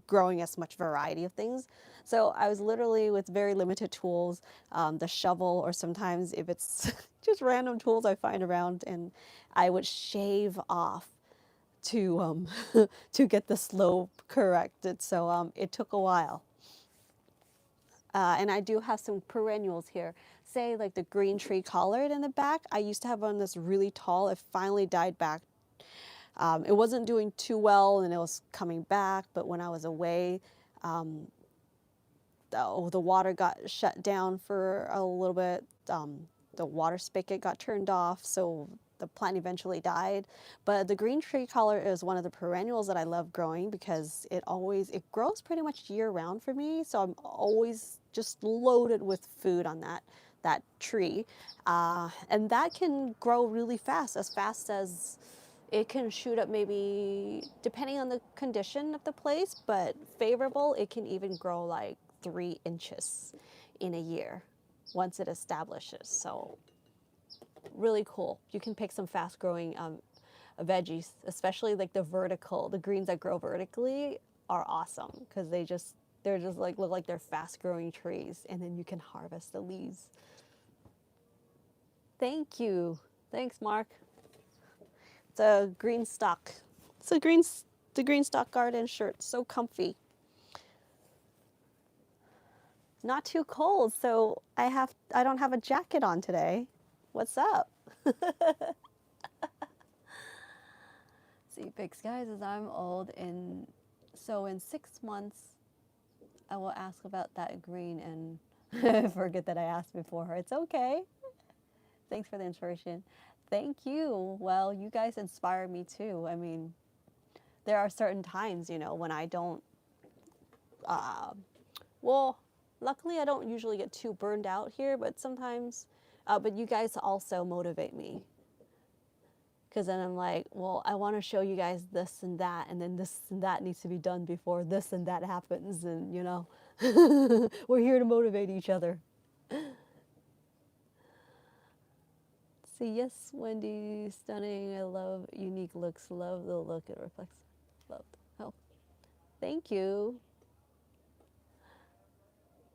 growing as much variety of things. So I was literally with very limited tools, the shovel, or sometimes if it's just random tools I find around, and I would shave off to to get the slope corrected. So it took a while. And I do have some perennials here. Say like the green tree collard in the back. I used to have one that's really tall. It finally died back. It wasn't doing too well and it was coming back, but when I was away, the water got shut down for a little bit. The water spigot got turned off, so the plant eventually died. But the green tree collard is one of the perennials that I love growing because it grows pretty much year round for me. So I'm always just loaded with food on that tree. And that can grow really fast as it can shoot up, maybe depending on the condition of the place, but favorable, it can even grow like 3 inches in a year once it establishes. So really cool. You can pick some fast growing veggies, especially like the greens that grow vertically are awesome because they're just like look like they're fast growing trees, and then you can harvest the leaves. Thank you. Thanks, Mark. It's a green stock. The green stock garden shirt. So comfy. Not too cold, so I don't have a jacket on today. What's up? see, big skies as I'm old, and so in 6 months, I will ask about that green and forget that I asked before her. It's okay. Thanks for the inspiration. Thank you. Well, you guys inspire me too. I mean, there are certain times, you know, when I don't, uh, well, luckily I don't usually get too burned out here, but sometimes, but you guys also motivate me. Because then I'm like, well, I want to show you guys this and that, and then this and that needs to be done before this and that happens, and you know, we're here to motivate each other. See, yes, Wendy, stunning. I love unique looks. Love the look it reflects. Love the help. Thank you.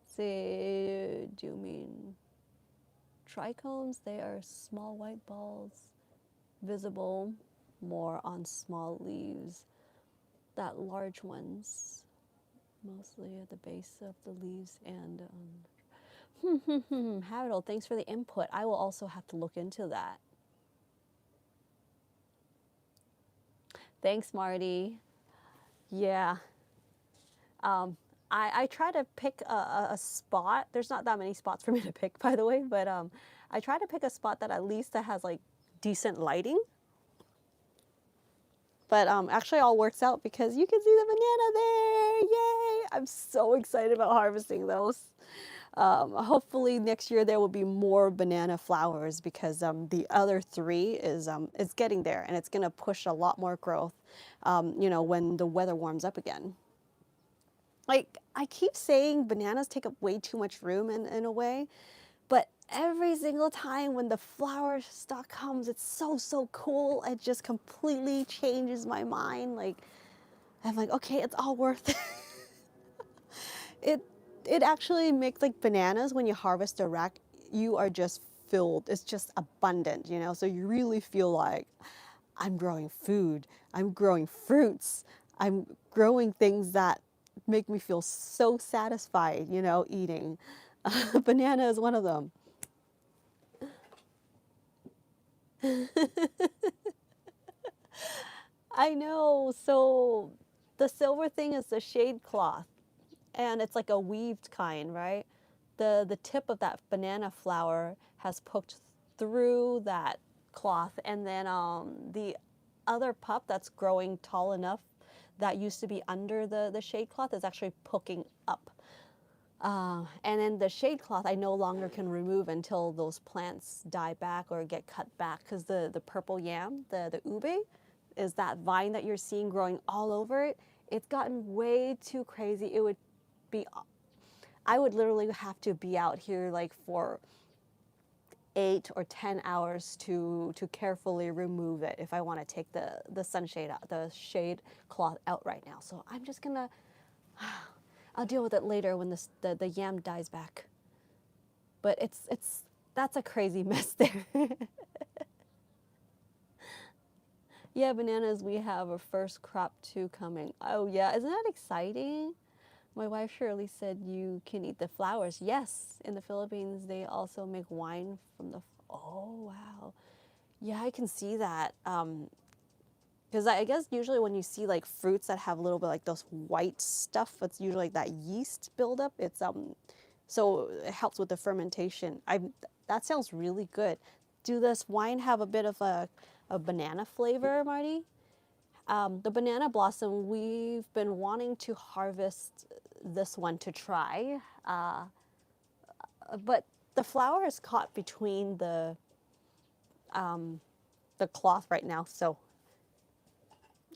See, do you mean trichomes? They are small white balls, visible more on small leaves. That large ones, mostly at the base of the leaves and Habital, thanks for the input. I will also have to look into that. Thanks, Marty. Yeah. I try to pick a spot. There's not that many spots for me to pick, by the way, but I try to pick a spot that at least that has like decent lighting. But actually all works out because you can see the banana there. Yay! I'm so excited about harvesting those. Hopefully next year there will be more banana flowers because the other three is getting there and it's going to push a lot more growth, you know, when the weather warms up again. Like, I keep saying bananas take up way too much room in a way, but every single time when the flower stalk comes, it's so cool. It just completely changes my mind. Like, I'm like, okay, it's all worth it. It actually makes, like, bananas, when you harvest a rack, you are just filled. It's just abundant, you know? So you really feel like, I'm growing food. I'm growing fruits. I'm growing things that make me feel so satisfied, you know, eating. Banana is one of them. I know. So the silver thing is the shade cloth, and it's like a weaved kind, right? The tip of that banana flower has poked through that cloth, and then the other pup that's growing tall enough that used to be under the shade cloth is actually poking up. And then the shade cloth I no longer can remove until those plants die back or get cut back, because the purple yam, the ube, is that vine that you're seeing growing all over it. It's gotten way too crazy. It would be, I would literally have to be out here like for 8 or 10 hours to carefully remove it if I want to take the sunshade out, the shade cloth out right now. So I'm just gonna, I'll deal with it later when the yam dies back. But that's a crazy mess there. Yeah, bananas, we have a first crop too coming. Oh yeah, isn't that exciting? My wife Shirley said you can eat the flowers. Yes, in the Philippines they also make wine from the, oh wow. Yeah, I can see that. Because I guess usually when you see like fruits that have a little bit like those white stuff, it's usually like that yeast buildup. It's so it helps with the fermentation. That sounds really good. Do this wine have a bit of a banana flavor, Marty? The banana blossom, we've been wanting to harvest this one to try, but the flower is caught between the cloth right now, so,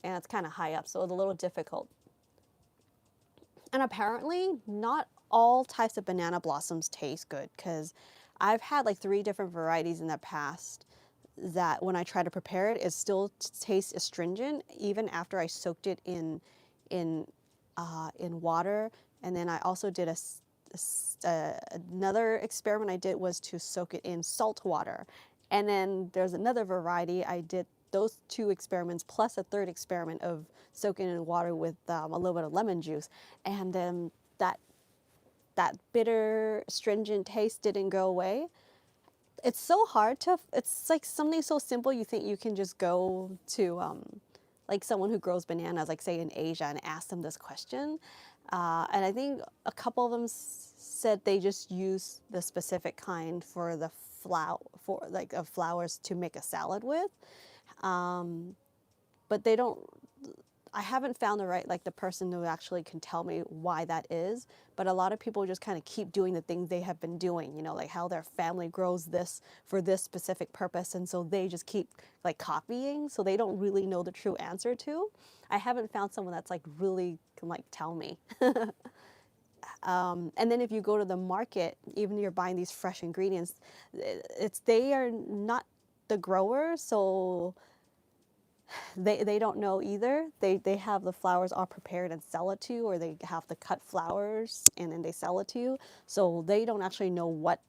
and it's kind of high up, so it's a little difficult. And apparently, not all types of banana blossoms taste good, because I've had like 3 different varieties in the past that when I try to prepare it, it still tastes astringent even after I soaked it in water. And then I also did another experiment I did was to soak it in salt water. And then there's another variety I did those 2 experiments plus a 3rd experiment of soaking it in water with a little bit of lemon juice, and then that bitter, astringent taste didn't go away. It's so hard to, it's like something so simple you think you can just go to like someone who grows bananas, like say in Asia, and ask them this question. And I think a couple of them said they just use the specific kind for the for like of flowers to make a salad with. But they don't, I haven't found the right, like the person who actually can tell me why that is. But a lot of people just kind of keep doing the things they have been doing, you know, like how their family grows this for this specific purpose. And so they just keep like copying. So they don't really know the true answer to. I haven't found someone that's like really can like tell me. And then if you go to the market, even if you're buying these fresh ingredients, they are not the grower, so they don't know either. They have the flowers all prepared and sell it to you, or they have the cut flowers and then they sell it to you. So they don't actually know what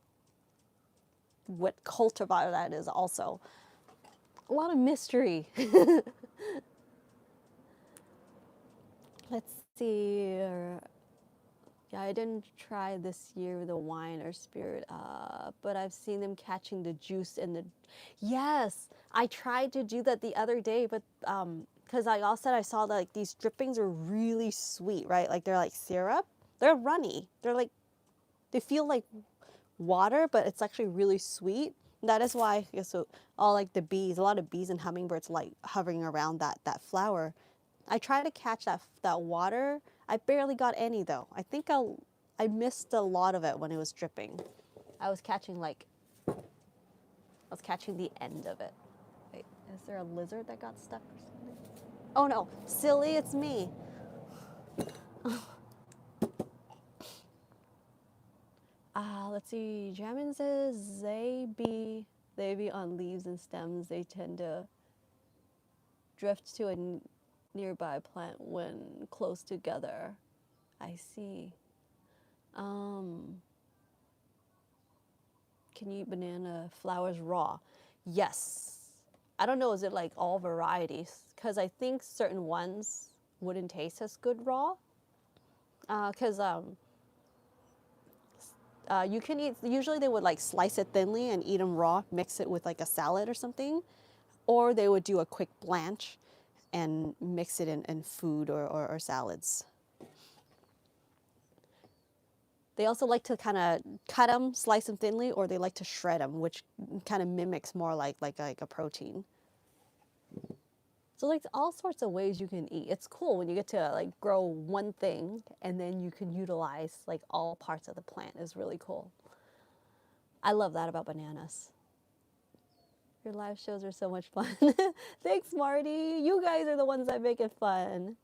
cultivar that is also. A lot of mystery. Let's see. Yeah, I didn't try this year the wine or spirit, but I've seen them catching the juice in the. Yes, I tried to do that the other day, but because I also said I saw that like these drippings are really sweet, right? Like they're like syrup. They're runny. They're like they feel like water, but it's actually really sweet. That is why, yeah, so all like the bees, a lot of bees and hummingbirds like hovering around that flower. I tried to catch that water. I barely got any though. I missed a lot of it when it was dripping. I was catching the end of it. Wait, is there a lizard that got stuck or something? Oh no, silly, it's me. Let's see. Jamin says they be on leaves and stems. They tend to drift to a nearby plant when close together. I see. Can you eat banana flowers raw? Yes. I don't know, is it like all varieties? Because I think certain ones wouldn't taste as good raw. Because you can eat, usually they would like slice it thinly and eat them raw, mix it with like a salad or something. Or they would do a quick blanch and mix it in food or salads. They also like to kind of cut them, slice them thinly, or they like to shred them, which kind of mimics more like a protein. So like all sorts of ways you can eat. It's cool when you get to like grow one thing and then you can utilize like all parts of the plant. Is really cool. I love that about bananas. Your live shows are so much fun. Thanks, Marty. You guys are the ones that make it fun.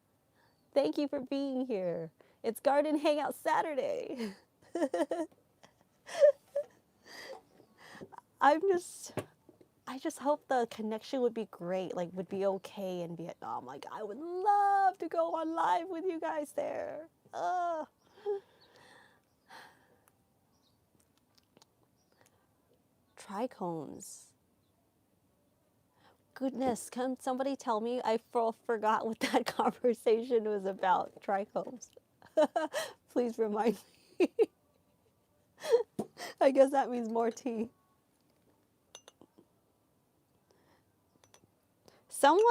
Thank you for being here. It's Garden Hangout Saturday. I just hope the connection would be great, like would be okay in Vietnam. Like I would love to go on live with you guys there. Trichomes. Goodness, can somebody tell me? I forgot what that conversation was about. Trichomes. Please remind me. I guess that means more tea. Someone,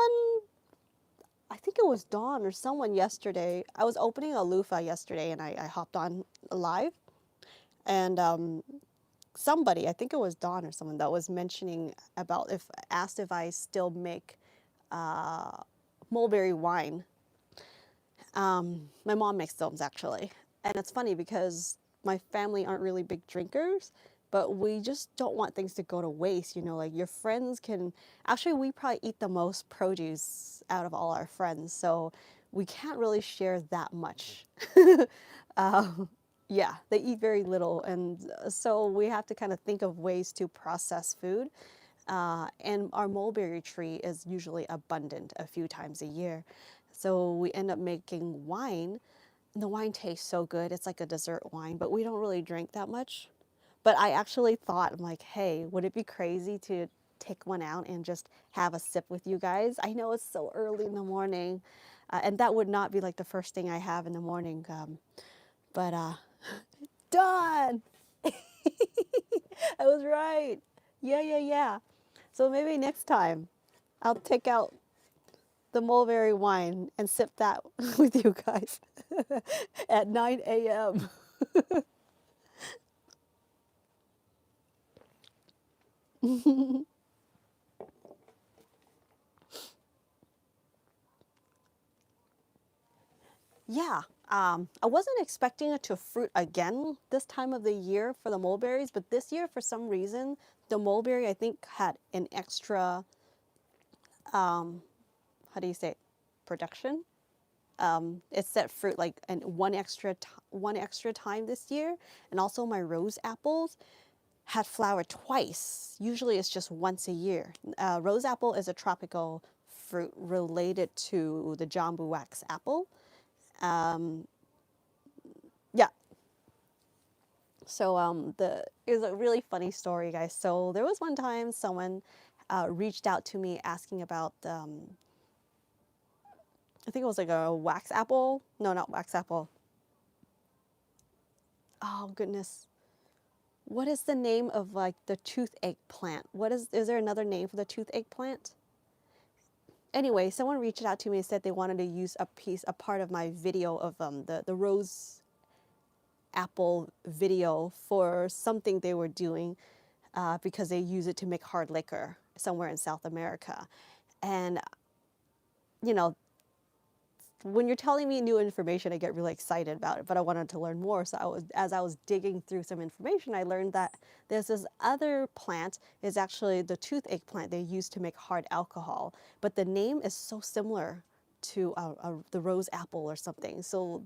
I think it was Dawn or someone yesterday. I was opening a loofah yesterday and I hopped on live. And somebody, I think it was Dawn or someone, that was mentioning about asked if I still make mulberry wine. My mom makes those actually. And it's funny because my family aren't really big drinkers, but we just don't want things to go to waste. You know, like your friends can, actually we probably eat the most produce out of all our friends. So we can't really share that much. Yeah, they eat very little. And so we have to kind of think of ways to process food. And our mulberry tree is usually abundant a few times a year. So we end up making wine, and the wine tastes so good. It's like a dessert wine, but we don't really drink that much. But I actually thought, I'm like, hey, would it be crazy to take one out and just have a sip with you guys? I know it's so early in the morning, and that would not be like the first thing I have in the morning. But done! I was right. Yeah. So maybe next time I'll take out the mulberry wine and sip that with you guys at 9 a.m. Yeah, I wasn't expecting it to fruit again this time of the year for the mulberries, but this year, for some reason, the mulberry I think had an extra, how do you say it, production? It set fruit like and one extra time this year, and also my rose apples had flower twice. Usually it's just once a year. Rose apple is a tropical fruit related to the jambu wax apple. Um, yeah. So the it was a really funny story, guys. So there was one time someone reached out to me asking about I think it was like a wax apple. No, not wax apple. Oh goodness. What is the name of like the toothache plant? Is there another name for the toothache plant? Anyway, someone reached out to me and said they wanted to use a part of my video of the rose apple video for something they were doing because they use it to make hard liquor somewhere in South America. And, you know, when you're telling me new information, I get really excited about it, but I wanted to learn more. So as I was digging through some information, I learned that there's this other plant is actually the toothache plant they use to make hard alcohol, but the name is so similar to the rose apple or something. So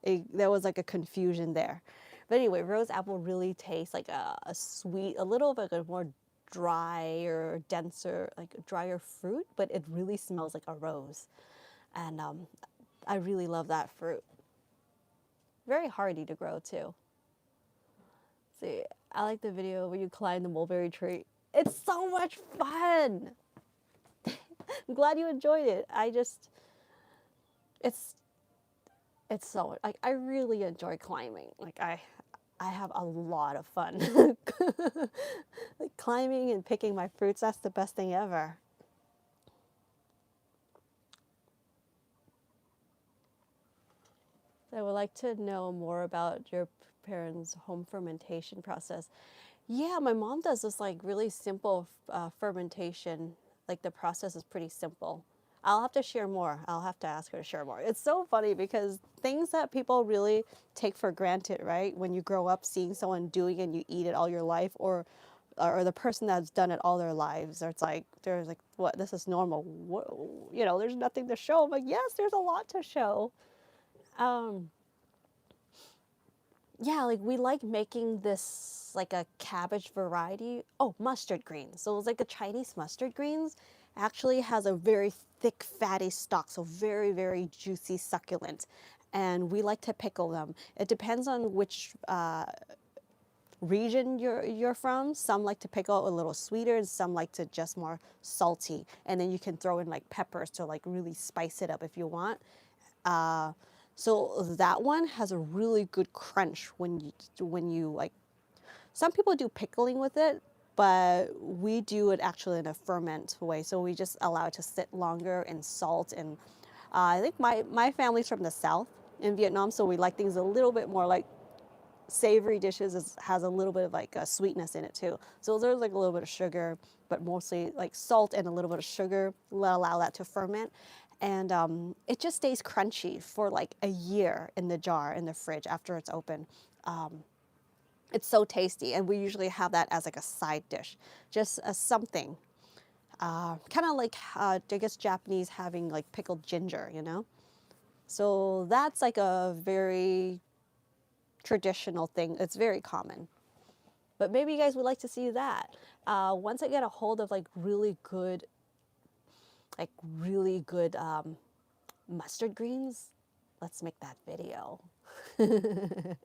there was like a confusion there. But anyway, rose apple really tastes like a sweet, a little bit like a more dry or denser, like a drier fruit, but it really smells like a rose. And I really love that fruit. Very hardy to grow too. See, I like the video where you climb the mulberry tree. It's so much fun. I'm glad you enjoyed it. It's it's so like I really enjoy climbing. Like I have a lot of fun. Like climbing and picking my fruits, that's the best thing ever. I would like to know more about your parents' home fermentation process. Yeah, my mom does this like really simple fermentation. Like the process is pretty simple. I'll have to share more. I'll have to ask her to share more. It's so funny because things that people really take for granted, right? When you grow up seeing someone doing it and you eat it all your life, or the person that's done it all their lives, or it's like there's like what this is normal. What, you know, there's nothing to show. But yes, there's a lot to show. Um, yeah, like we like making this like a cabbage variety. Oh, mustard greens. So it's like a Chinese mustard greens actually has a very thick, fatty stalk, so very, very juicy, succulent. And we like to pickle them. It depends on which region you're from. Some like to pickle a little sweeter, and some like to just more salty. And then you can throw in like peppers to like really spice it up if you want. Uh, so that one has a really good crunch when you like. Some people do pickling with it, but we do it actually in a ferment way. So we just allow it to sit longer in salt. And I think my family's from the south in Vietnam, so we like things a little bit more like savory dishes has a little bit of like a sweetness in it too. So there's like a little bit of sugar, but mostly like salt and a little bit of sugar. We'll allow that to ferment. And it just stays crunchy for like a year in the jar in the fridge after it's open. It's so tasty, and we usually have that as like a side dish, just as something. Kind of like I guess Japanese having like pickled ginger, you know. So that's like a very traditional thing. It's very common. But maybe you guys would like to see that. Once I get a hold of like really good mustard greens, let's make that video. We're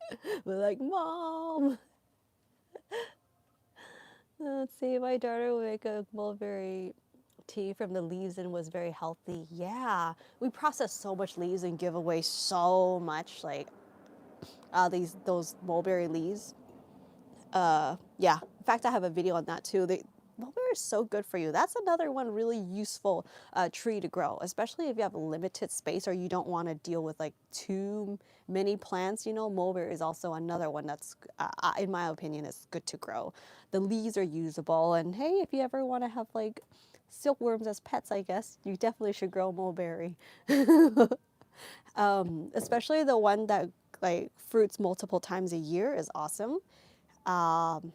like, Mom. Let's see, my daughter would make a mulberry tea from the leaves and was very healthy. Yeah, we process so much leaves and give away so much, like those mulberry leaves. Yeah. In fact, I have a video on that too. Mulberry is so good for you. That's another one really useful tree to grow, especially if you have a limited space or you don't want to deal with like too many plants. You know, mulberry is also another one that's, in my opinion, is good to grow. The leaves are usable, and hey, if you ever want to have like silkworms as pets, I guess you definitely should grow mulberry. Especially the one that like fruits multiple times a year is awesome. Um,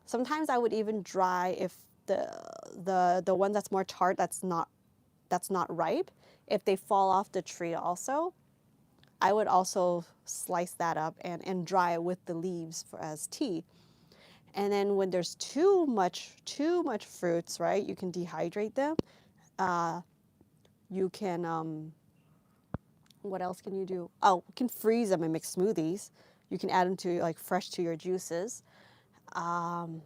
Sometimes I would even dry if the one that's more tart that's not ripe, if they fall off the tree also, I would also slice that up and dry it with the leaves for, as tea. And then when there's too much fruits, right? You can dehydrate them. Uh, you can what else can you do? Oh, you can freeze them and make smoothies. You can add them to like fresh to your juices. Um,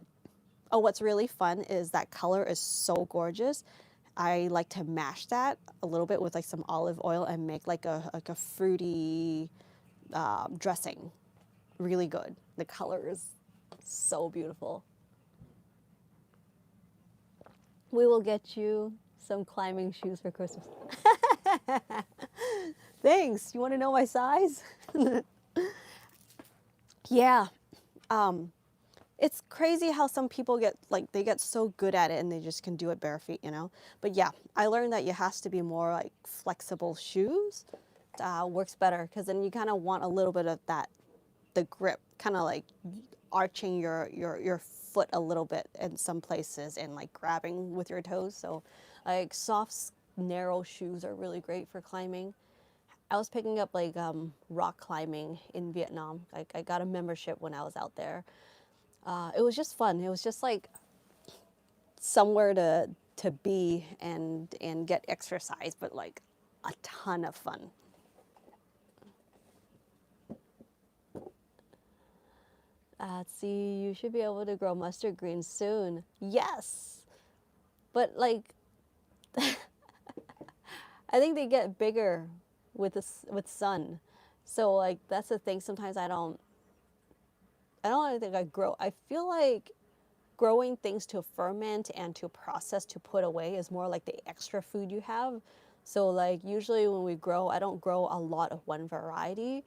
oh, what's really fun is that color is so gorgeous. I like to mash that a little bit with like some olive oil and make like a fruity dressing. Really good. The color is so beautiful. We will get you some climbing shoes for Christmas. Thanks. You want to know my size? Yeah. Um, it's crazy how some people get like they get so good at it and they just can do it bare feet, you know. But yeah, I learned that it has to be more like flexible shoes. Works better because then you kind of want a little bit of that, the grip, kind of like arching your foot a little bit in some places and like grabbing with your toes. So like soft, narrow shoes are really great for climbing. I was picking up like rock climbing in Vietnam. Like I got a membership when I was out there. It was just fun. It was just like somewhere to be and get exercise, but like a ton of fun. Let's see, you should be able to grow mustard greens soon. Yes, but like I think they get bigger with with sun. So like that's the thing. Sometimes I don't really think I grow. I feel like growing things to ferment and to process to put away is more like the extra food you have. So like usually when we grow, I don't grow a lot of one variety.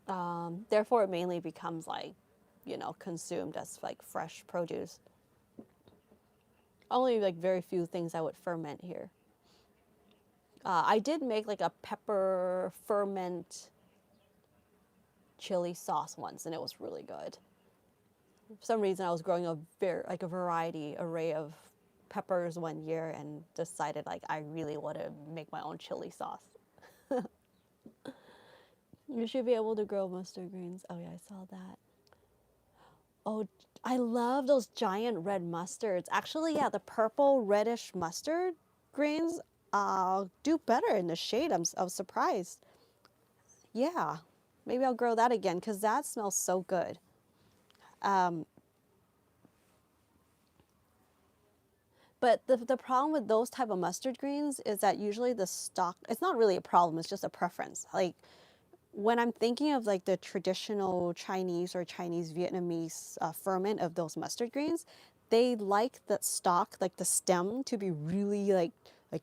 Therefore, it mainly becomes like, you know, consumed as like fresh produce. Only like very few things I would ferment here. I did make like a pepper ferment chili sauce once, and it was really good. For some reason, I was growing a like a variety array of peppers one year, and decided like I really want to make my own chili sauce. You should be able to grow mustard greens. Oh yeah, I saw that. Oh, I love those giant red mustards. Actually, yeah, the purple reddish mustard greens do better in the shade. I was surprised. Yeah, maybe I'll grow that again because that smells so good. Um, but the problem with those type of mustard greens is that usually the stalk, it's not really a problem, it's just a preference. Like when I'm thinking of like the traditional Chinese or Chinese Vietnamese ferment of those mustard greens, they like the stalk, like the stem, to be really like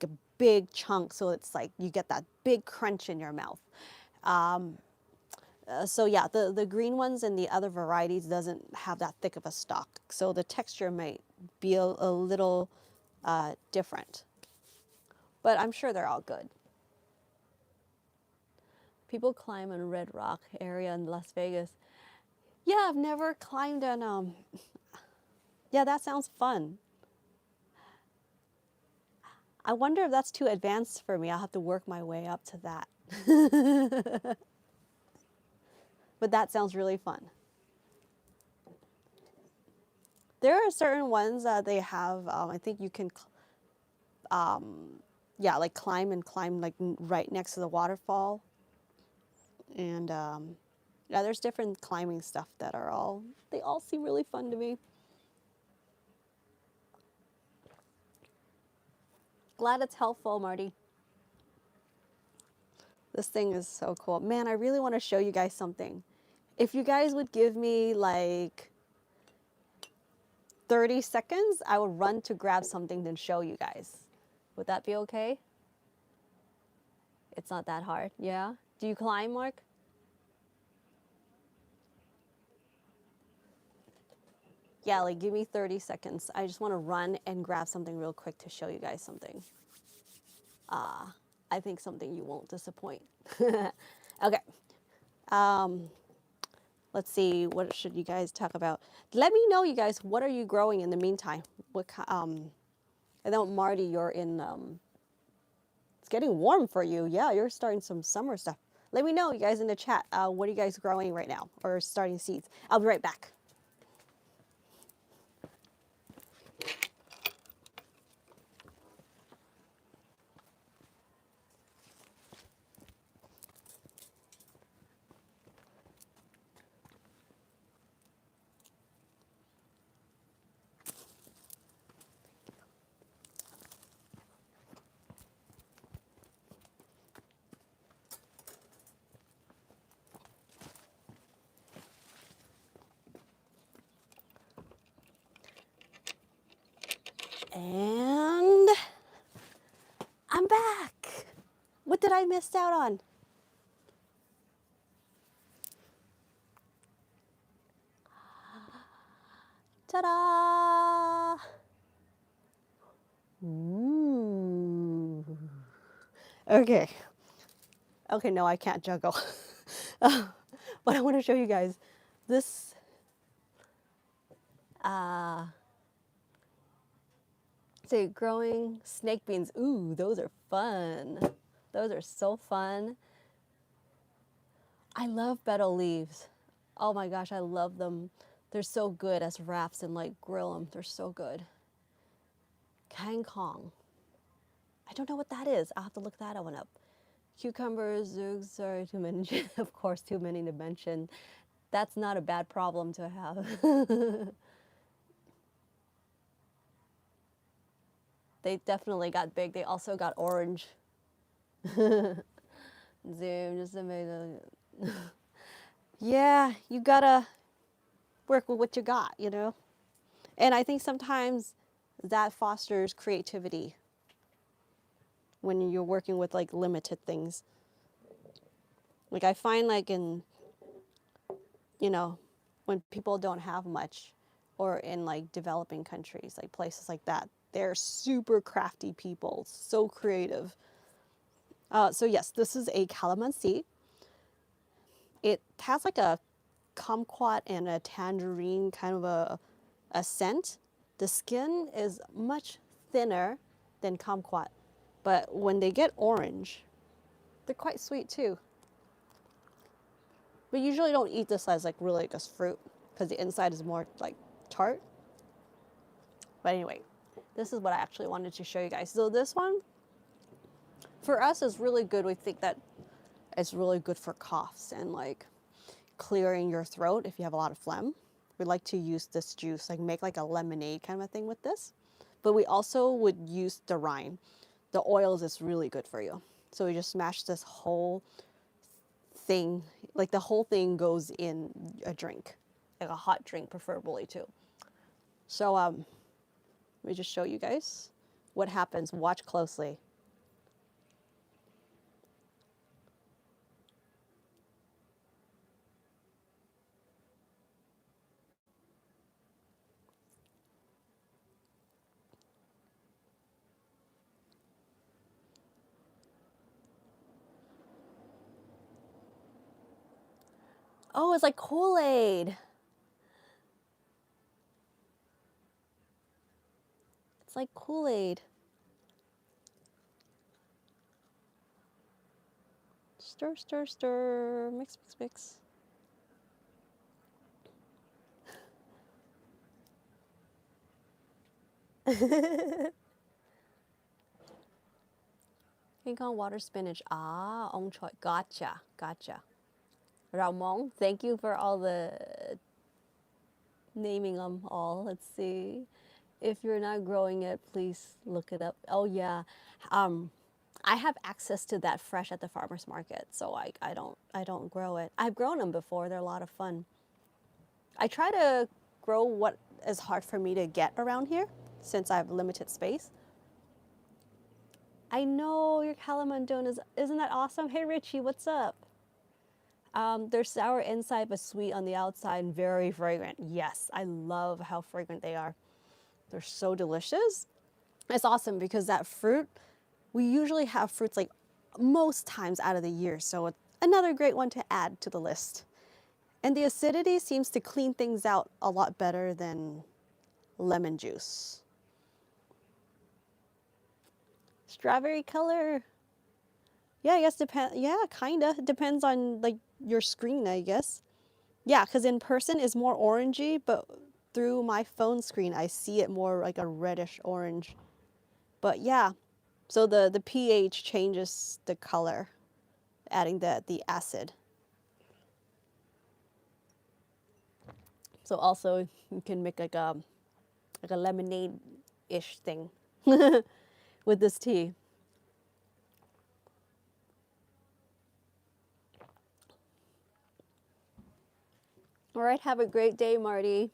a big chunk, so it's like you get that big crunch in your mouth. Um, so yeah, the green ones and the other varieties doesn't have that thick of a stalk, so the texture might be a little different, but I'm sure they're all good. People climb in Red Rock area in Las Vegas. Yeah, I've never climbed on. Yeah, that sounds fun. I wonder if that's too advanced for me. I'll have to work my way up to that. But that sounds really fun. There are certain ones that they have. I think you can, yeah, like climb like right next to the waterfall, and yeah, there's different climbing stuff that are all. They all seem really fun to me. Glad it's helpful, Marty. This thing is so cool. Man, I really want to show you guys something. If you guys would give me like 30 seconds, I will run to grab something and show you guys. Would that be okay? It's not that hard, yeah? Do you climb, Mark? Yeah, like give me 30 seconds. I just want to run and grab something real quick to show you guys something. I think something you won't disappoint. Okay. Um, let's see, what should you guys talk about? Let me know, you guys, what are you growing in the meantime? I know, Marty, you're in, it's getting warm for you. Yeah, you're starting some summer stuff. Let me know, you guys, in the chat. What are you guys growing right now or starting seeds? I'll be right back. And I'm back. What did I miss out on? Ta-da! Ooh. Okay. Okay, no, I can't juggle. But I want to show you guys this. Say growing snake beans. Ooh, those are fun. Those are so fun. I love betel leaves. Oh my gosh, I love them. They're so good as wraps and like grill them. They're so good. Kang Kong. I don't know what that is. I'll have to look that one up. Cucumbers, zoogs, sorry, too many. Of course, too many to mention. That's not a bad problem to have. They definitely got big. They also got orange. Zoom, just amazing. Yeah, you gotta work with what you got, you know? And I think sometimes that fosters creativity when you're working with like limited things. Like I find like in, you know, when people don't have much or in like developing countries, like places like that, they're super crafty people, so creative. So yes, this is a calamansi. It has like a kumquat and a tangerine kind of a scent. The skin is much thinner than kumquat, but when they get orange, they're quite sweet too. We usually don't eat this as like really just fruit because the inside is more like tart. But anyway, this is what I actually wanted to show you guys. So this one, for us, is really good. We think that it's really good for coughs and like clearing your throat if you have a lot of phlegm. We like to use this juice, like make like a lemonade kind of a thing with this. But we also would use the rind. The oils is really good for you. So we just smash this whole thing, like the whole thing goes in a drink, like a hot drink preferably too. So let me just show you guys what happens. Watch closely. Oh, it's like Kool-Aid. It's like Kool-Aid. Stir, stir, stir. Mix, mix, mix. King Kong water spinach. Ah, ong choy. Gotcha, gotcha. Rau mong. Thank you for all the naming them all. Let's see. If you're not growing it, please look it up. Oh yeah. I have access to that fresh at the farmer's market, so I don't grow it. I've grown them before. They're a lot of fun. I try to grow what is hard for me to get around here since I have limited space. I know your Calamondin isn't that awesome? Hey Richie, what's up? They're sour inside but sweet on the outside and very fragrant. Yes, I love how fragrant they are. They're so delicious. It's awesome because that fruit, we usually have fruits like most times out of the year, so it's another great one to add to the list. And the acidity seems to clean things out a lot better than lemon juice. Strawberry color. Yeah, I guess yeah, kinda. It depends on like your screen, I guess. Yeah, because in person it's more orangey, but through my phone screen I see it more like a reddish orange. But yeah, so the pH changes the color, adding the acid. So also you can make like a lemonade-ish thing with this tea. All right, have a great day, Marty.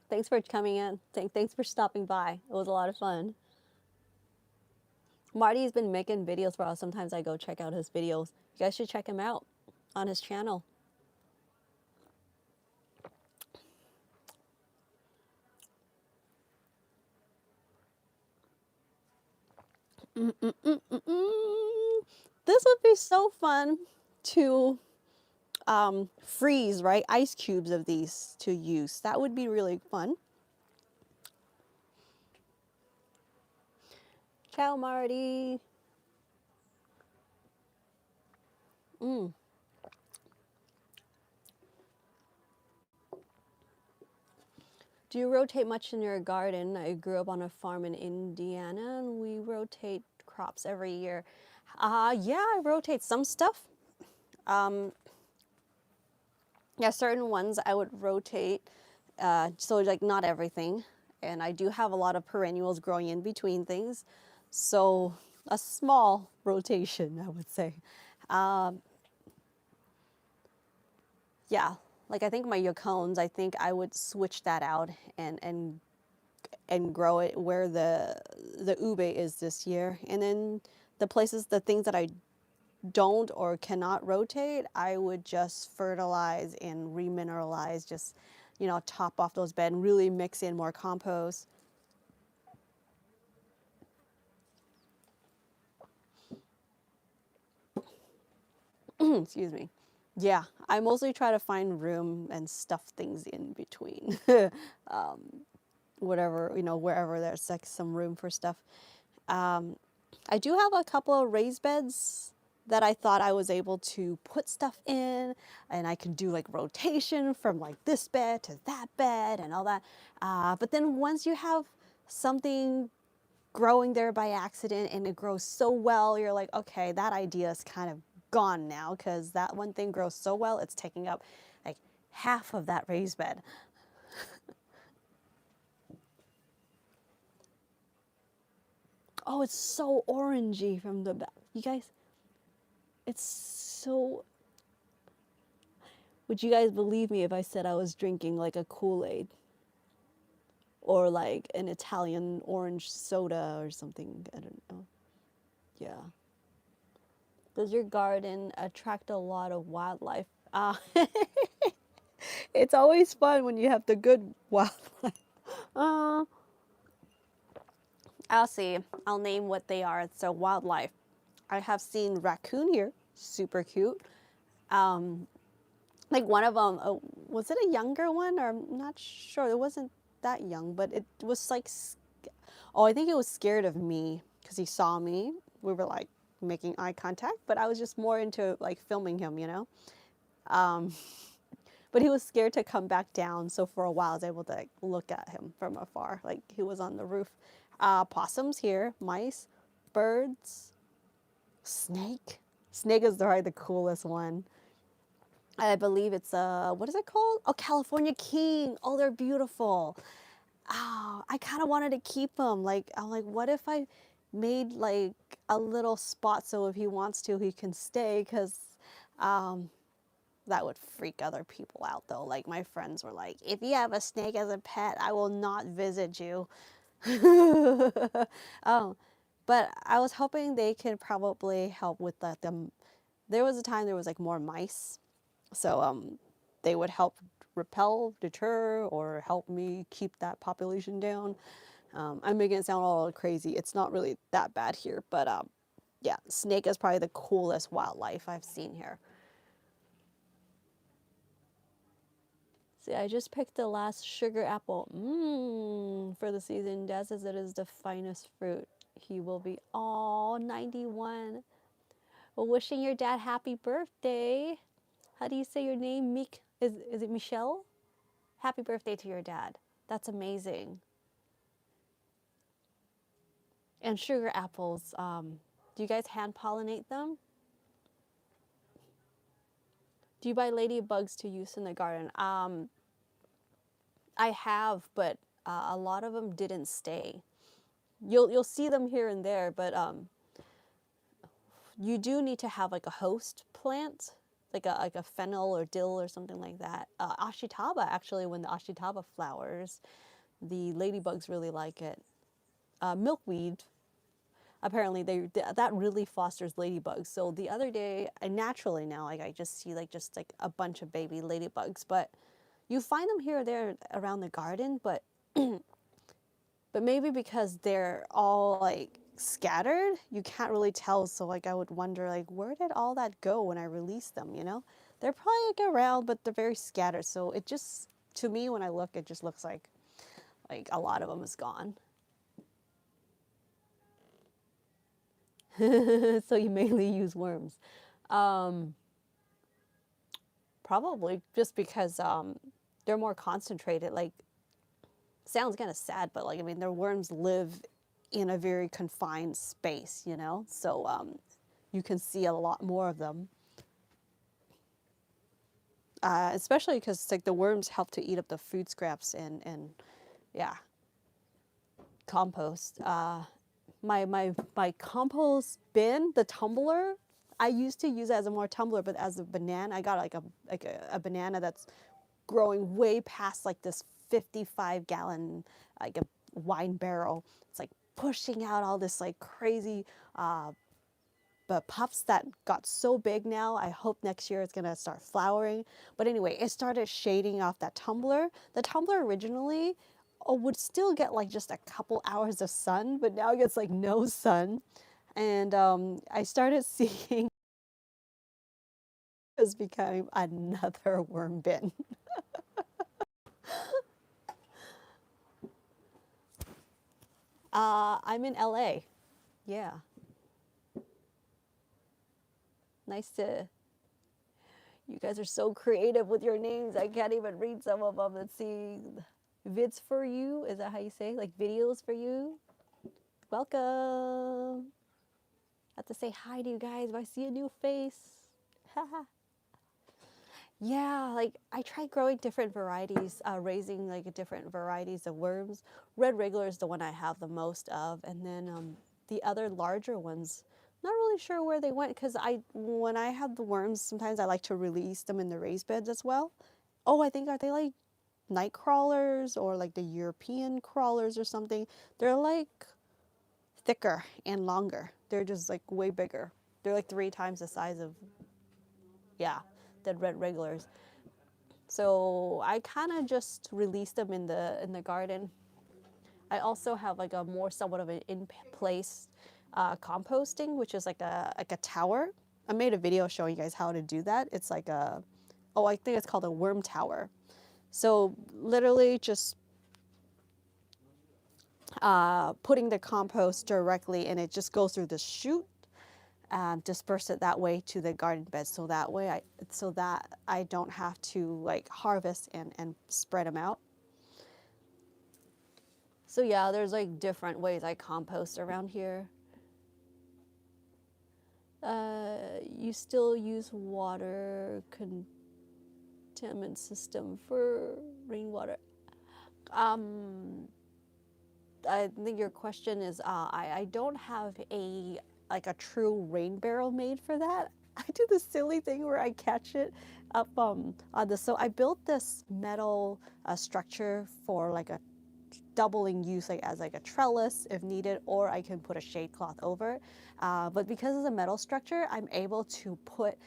Thanks for coming in. Thanks for stopping by. It was a lot of fun. Marty's been making videos for us. Sometimes I go check out his videos. You guys should check him out on his channel. This would be so fun to freeze, right? Ice cubes of these to use. That would be really fun. Ciao, Marty. Do you rotate much in your garden? I grew up on a farm in Indiana and we rotate crops every year. Yeah, I rotate some stuff. Yeah, certain ones I would rotate. So like not everything. And I do have a lot of perennials growing in between things. So a small rotation, I would say. Yeah, like I think my yacons, I think I would switch that out and grow it where the ube is this year. And then the things that I don't or cannot rotate, I would just fertilize and remineralize, just, you know, top off those beds and really mix in more compost. Excuse me. Yeah, I mostly try to find room and stuff things in between. Whatever, you know, wherever there's like some room for stuff. I do have a couple of raised beds that I thought I was able to put stuff in, and I can do like rotation from like this bed to that bed and all that. But then once you have something growing there by accident and it grows so well, you're like, okay, that idea is kind of gone now because that one thing grows so well, it's taking up like half of that raised bed. Oh, it's so orangey from the back. You guys, it's so. Would you guys believe me if I said I was drinking like a Kool-Aid? Or like an Italian orange soda or something? I don't know. Yeah. Does your garden attract a lot of wildlife? It's always fun when you have the good wildlife. Uh, I'll see. I'll name what they are. So wildlife. I have seen raccoon here, super cute. Like one of them, was it a younger one or I'm not sure. It wasn't that young, but it was like, oh, I think it was scared of me because he saw me. We were like making eye contact, but I was just more into like filming him, you know. But he was scared to come back down. So for a while, I was able to like, look at him from afar, like he was on the roof. Possums here, mice, birds, snake. Snake is probably the coolest one. I believe it's what is it called? Oh, California King. Oh, they're beautiful. Oh, I kind of wanted to keep them. Like, I'm like, what if I made like a little spot so if he wants to, he can stay? Because That would freak other people out though. Like my friends were like, if you have a snake as a pet, I will not visit you. um, but I was hoping they could probably help with the there was a time there was like more mice. So they would help repel, deter, or help me keep that population down. I'm making it sound all crazy. It's not really that bad here, but yeah, snake is probably the coolest wildlife I've seen here. See, I just picked the last sugar apple. For the season. Dad says it is the finest fruit. He will be all 91. Well, wishing your dad happy birthday. How do you say your name? Is it Michelle? Happy birthday to your dad. That's amazing. And sugar apples. Do you guys hand pollinate them? Do you buy ladybugs to use in the garden? I have, but a lot of them didn't stay. You'll see them here and there, but you do need to have like a host plant, like a fennel or dill or something like that. Ashitaba, actually, when the ashitaba flowers, the ladybugs really like it. Milkweed, apparently that really fosters ladybugs. So the other day, naturally now, like I just see just like a bunch of baby ladybugs, but you find them here or there around the garden, but but maybe because they're all like scattered, you can't really tell. So like I would wonder like where did all that go when I released them, you know? They're probably like around, but they're very scattered. So it just, to me when I look, it just looks like a lot of them is gone. So you mainly use worms. Um, Probably just because they're more concentrated. Like, sounds kind of sad, but like I mean, their worms live in a very confined space, you know. So you can see a lot more of them. Especially because like the worms help to eat up the food scraps and yeah, compost. My compost bin, the tumbler, I used to use it as a more tumbler, but as a banana, I got a banana that's growing way past like this 55-gallon like a wine barrel. It's like pushing out all this like crazy but puffs that got so big now. I hope next year it's gonna start flowering. But anyway, it started shading off that tumbler. The tumbler originally would still get like just a couple hours of sun, but now it gets like no sun. And I started seeing it's becoming another worm bin. I'm in LA. Yeah. Nice to. You guys are so creative with your names. I can't even read some of them. Let's see. Vids for you. Is that how you say? Like videos for you? Welcome. I have to say hi to you guys if I see a new face. Yeah, like I tried growing different varieties, raising like different varieties of worms. Red Wriggler is the one I have the most of, and then the other larger ones, not really sure where they went because when I have the worms, sometimes I like to release them in the raised beds as well. Oh, I think are they like night crawlers or like the European crawlers or something? They're like thicker and longer. They're just like way bigger. They're like 3 times the size of, yeah, the red regulars. So I kind of just released them in the garden. I also have like a more somewhat of an in place composting, which is like a tower. I made a video showing you guys how to do that. It's like I think it's called a worm tower. So literally just putting the compost directly, and it just goes through the chute, disperse it that way to the garden bed. So that I don't have to like harvest and spread them out. So yeah, there's like different ways I compost around here. You still use water containment system for rainwater. I think your question is I don't have a like a true rain barrel made for that. I do this silly thing where I catch it up on the, so I built this metal structure for like a doubling use, like as like a trellis if needed, or I can put a shade cloth over. But because it's a metal structure, I'm able to put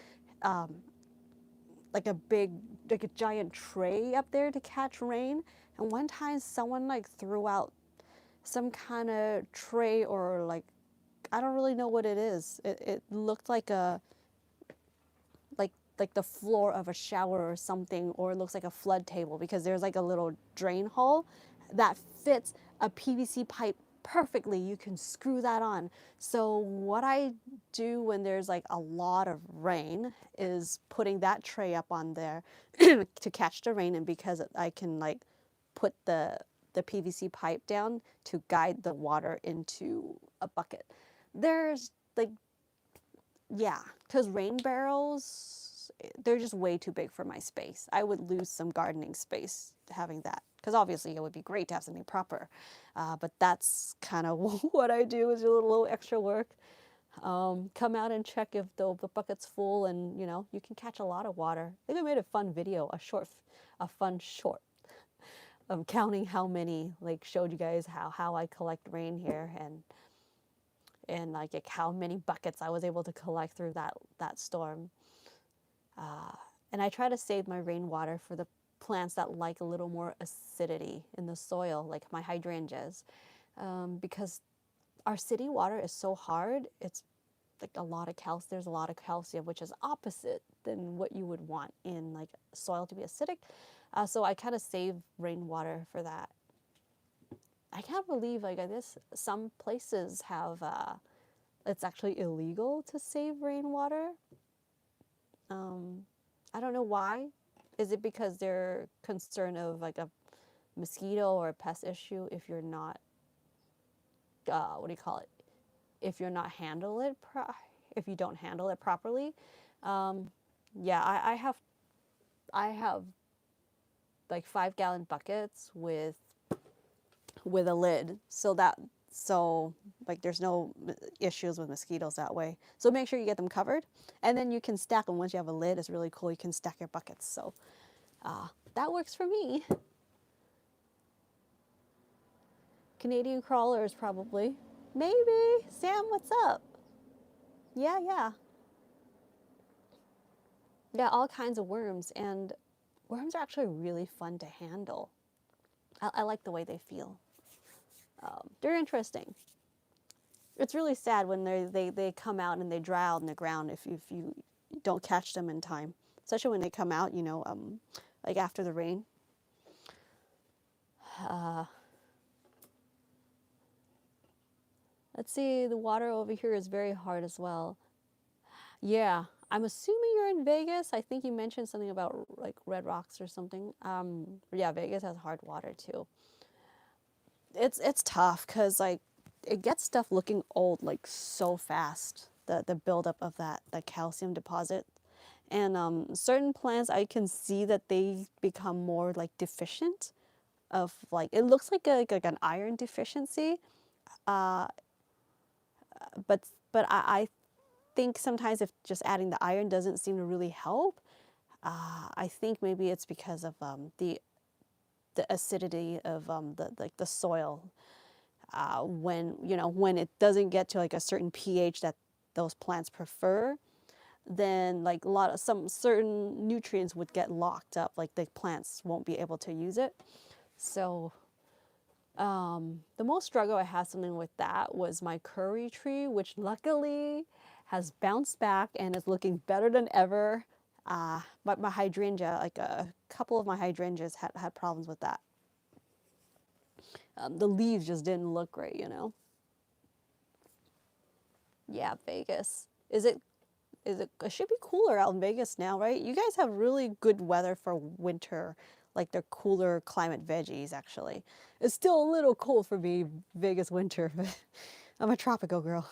um, like a big, like a giant tray up there to catch rain. And one time someone like threw out some kind of tray, or like, I don't really know what it is. It looked like a, like like the floor of a shower or something, or it looks like a flood table, because there's like a little drain hole that fits a PVC pipe perfectly. You can screw that on. So what I do when there's like a lot of rain is putting that tray up on there to catch the rain, and because I can like put the PVC pipe down to guide the water into a bucket. There's like, yeah, because rain barrels, they're just way too big for my space. I would lose some gardening space having that. Because obviously it would be great to have something proper. But that's kind of what I do, is a little extra work. Come out and check if the bucket's full, and you know, you can catch a lot of water. I think I made a fun video, a fun short of counting how many, like showed you guys how I collect rain here, and like how many buckets I was able to collect through that storm. And I try to save my rainwater for the plants that like a little more acidity in the soil, like my hydrangeas, because our city water is so hard. It's like a lot of there's a lot of calcium, which is opposite than what you would want in like soil to be acidic. So I kind of save rainwater for that. I can't believe, like, I guess some places have it's actually illegal to save rainwater. I don't know why. Is it because they're concerned of like a mosquito or a pest issue if you're not, what do you call it? If you're not if you don't handle it properly. Yeah, I have like 5-gallon buckets with a lid, so like there's no issues with mosquitoes that way. So make sure you get them covered, and then you can stack them. Once you have a lid, it's really cool. You can stack your buckets. So that works for me. Canadian crawlers, probably. Maybe. Sam, what's up? Yeah, yeah. Yeah, all kinds of worms, and worms are actually really fun to handle. I like the way they feel. They're interesting. It's really sad when they come out and they dry out in the ground if you don't catch them in time, especially when they come out, you know, like after the rain. Let's see, the water over here is very hard as well. Yeah, I'm assuming you're in Vegas. I think you mentioned something about like red rocks or something. Yeah, Vegas has hard water too. It's tough because like it gets stuff looking old like so fast. The buildup of the calcium deposit, and certain plants I can see that they become more like deficient of, like, it looks like an iron deficiency, uh, but I think sometimes if just adding the iron doesn't seem to really help, I think maybe it's because of the acidity of the soil. When when it doesn't get to like a certain pH that those plants prefer, then like some certain nutrients would get locked up, like the plants won't be able to use it. So the most struggle I had something with that was my curry tree, which luckily has bounced back and is looking better than ever. But my hydrangea, like a couple of my hydrangeas had problems with that. The leaves just didn't look great, you know. Yeah, Vegas. It should be cooler out in Vegas now, right? You guys have really good weather for winter, like they're cooler climate veggies actually. It's still a little cold for me, Vegas winter, but I'm a tropical girl.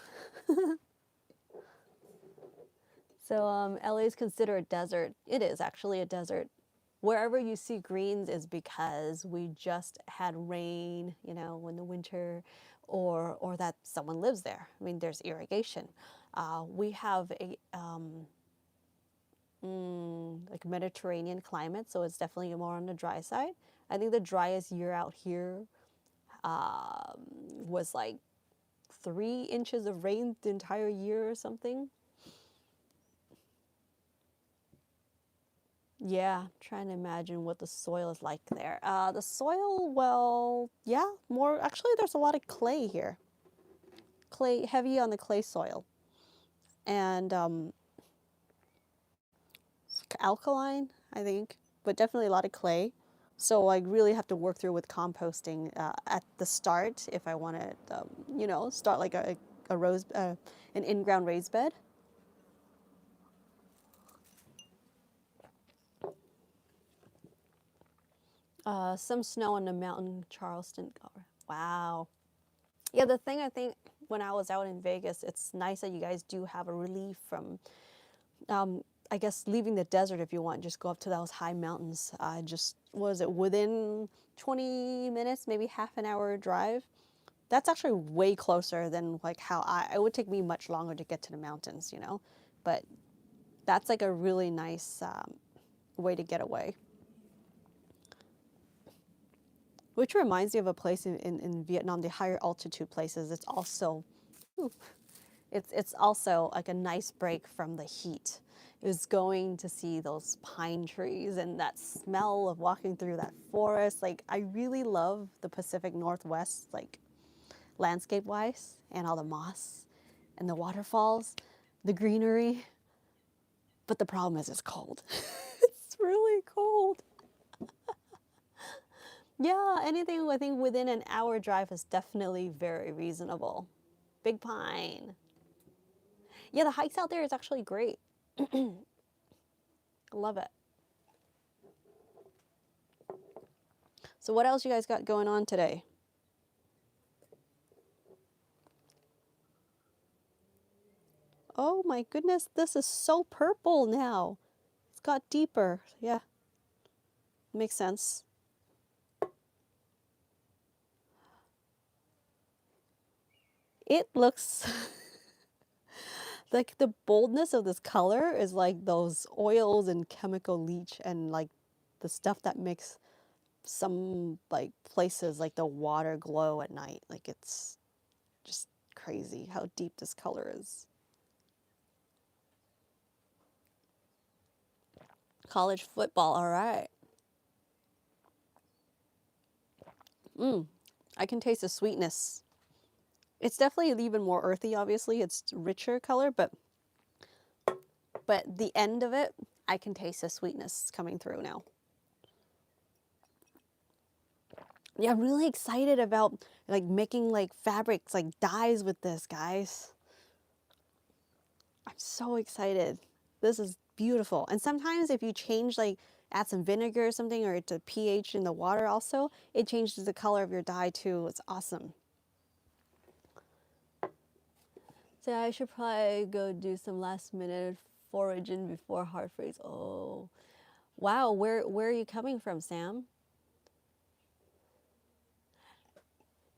So LA is considered a desert. It is actually a desert. Wherever you see greens is because we just had rain, you know, in the winter, or that someone lives there. I mean, there's irrigation. We have like Mediterranean climate, so it's definitely more on the dry side. I think the driest year out here was like 3 inches of rain the entire year or something. Yeah, trying to imagine what the soil is like there. The soil, well, yeah, more actually, there's a lot of clay here. Clay, heavy on the clay soil, and alkaline, I think, but definitely a lot of clay. So I really have to work through with composting at the start if I want to, start like a rose, an in-ground raised bed. Some snow on the mountain, Charleston. Wow. Yeah, the thing I think when I was out in Vegas, it's nice that you guys do have a relief from, I guess, leaving the desert if you want. Just go up to those high mountains. Just, was it within 20 minutes, maybe half an hour drive? That's actually way closer than like how it would take me much longer to get to the mountains, But that's like a really nice way to get away. Which reminds me of a place in Vietnam, the higher altitude places. It's also, it's also like a nice break from the heat. Is going to see those pine trees and that smell of walking through that forest. Like I really love the Pacific Northwest, like landscape wise, and all the moss and the waterfalls, the greenery. But the problem is it's cold. It's really cold. Yeah, anything I think within an hour drive is definitely very reasonable. Big Pine. Yeah, the hikes out there is actually great. Love it. So what else you guys got going on today? Oh my goodness, this is so purple now. It's got deeper. Yeah, makes sense. It looks like the boldness of this color is like those oils and chemical leach and like the stuff that makes some like places like the water glow at night. Like it's just crazy how deep this color is. College football, all right. I can taste the sweetness. It's definitely even more earthy, obviously. It's richer color, but the end of it, I can taste the sweetness coming through now. Yeah, I'm really excited about like making like fabrics, like dyes with this, guys. I'm so excited. This is beautiful. And sometimes if you change like add some vinegar or something or to pH in the water also, it changes the color of your dye too. It's awesome. So I should probably go do some last minute foraging before hard freeze. Oh, wow. Where are you coming from, Sam?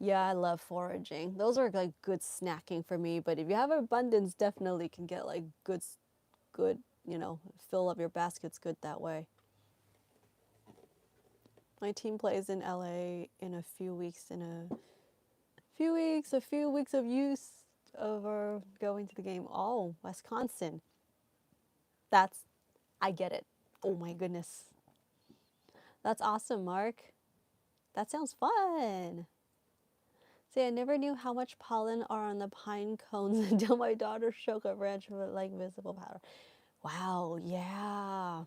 Yeah, I love foraging. Those are like good snacking for me. But if you have abundance, definitely can get like good, fill up your baskets good that way. My team plays in LA in a few weeks. A few weeks of use over going to the game. Oh, Wisconsin. That's, I get it. Oh my goodness. That's awesome, Mark. That sounds fun. See, I never knew how much pollen are on the pine cones until my daughter shook a branch with like visible powder. Wow, yeah.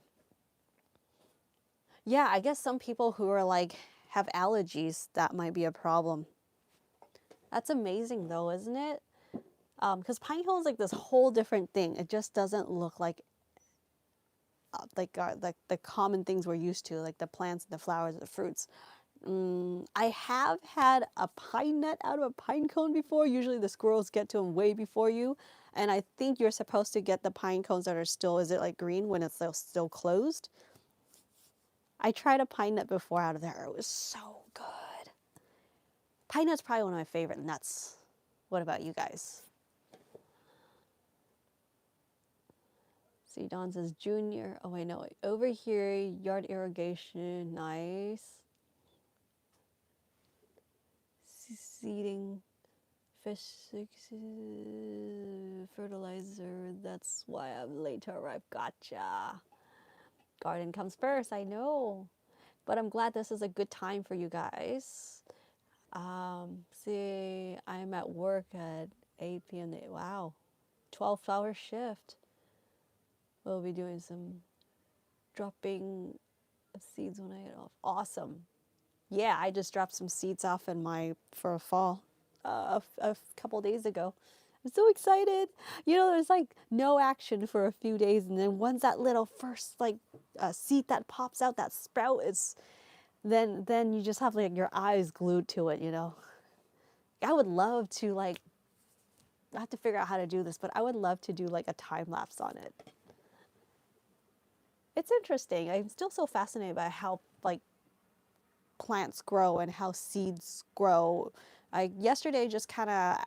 Yeah, I guess some people who are like have allergies, that might be a problem. That's amazing though, isn't it? Because pine cones like this whole different thing. It just doesn't look like the common things we're used to, like the plants, the flowers, the fruits. I have had a pine nut out of a pine cone before. Usually the squirrels get to them way before you. And I think you're supposed to get the pine cones that are still, is it like green when it's still closed? I tried a pine nut before out of there. It was so good. Pine nut's probably one of my favorite nuts. What about you guys? See, Don says junior. Oh, wait, no. Wait. Over here, yard irrigation. Nice. Seeding. Fish fertilizer. That's why I'm late to arrive. Gotcha. Garden comes first, I know. But I'm glad this is a good time for you guys. See, I'm at work at 8 p.m. Wow. 12-hour shift. We'll be doing some dropping of seeds when I get off. Awesome. Yeah, I just dropped some seeds off in for a fall a couple days ago. I'm so excited. You know, there's like no action for a few days, and then once that little first like seed that pops out, that sprout is, then you just have like your eyes glued to it. You know, I would love to like. I have to figure out how to do this, but I would love to do like a time lapse on it. It's interesting. I'm still so fascinated by how like plants grow and how seeds grow. I yesterday just kind of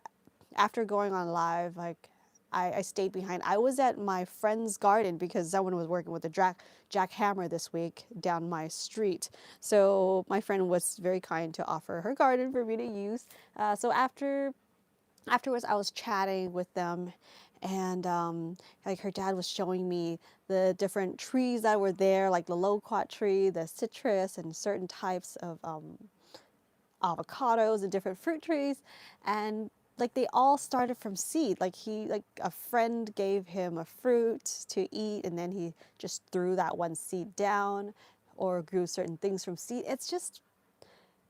after going on live, like I stayed behind. I was at my friend's garden because someone was working with a jackhammer this week down my street. So my friend was very kind to offer her garden for me to use. So afterwards, I was chatting with them, and like her dad was showing me the different trees that were there, like the loquat tree, the citrus, and certain types of avocados and different fruit trees, and like they all started from seed. Like a friend gave him a fruit to eat, and then he just threw that one seed down, or grew certain things from seed.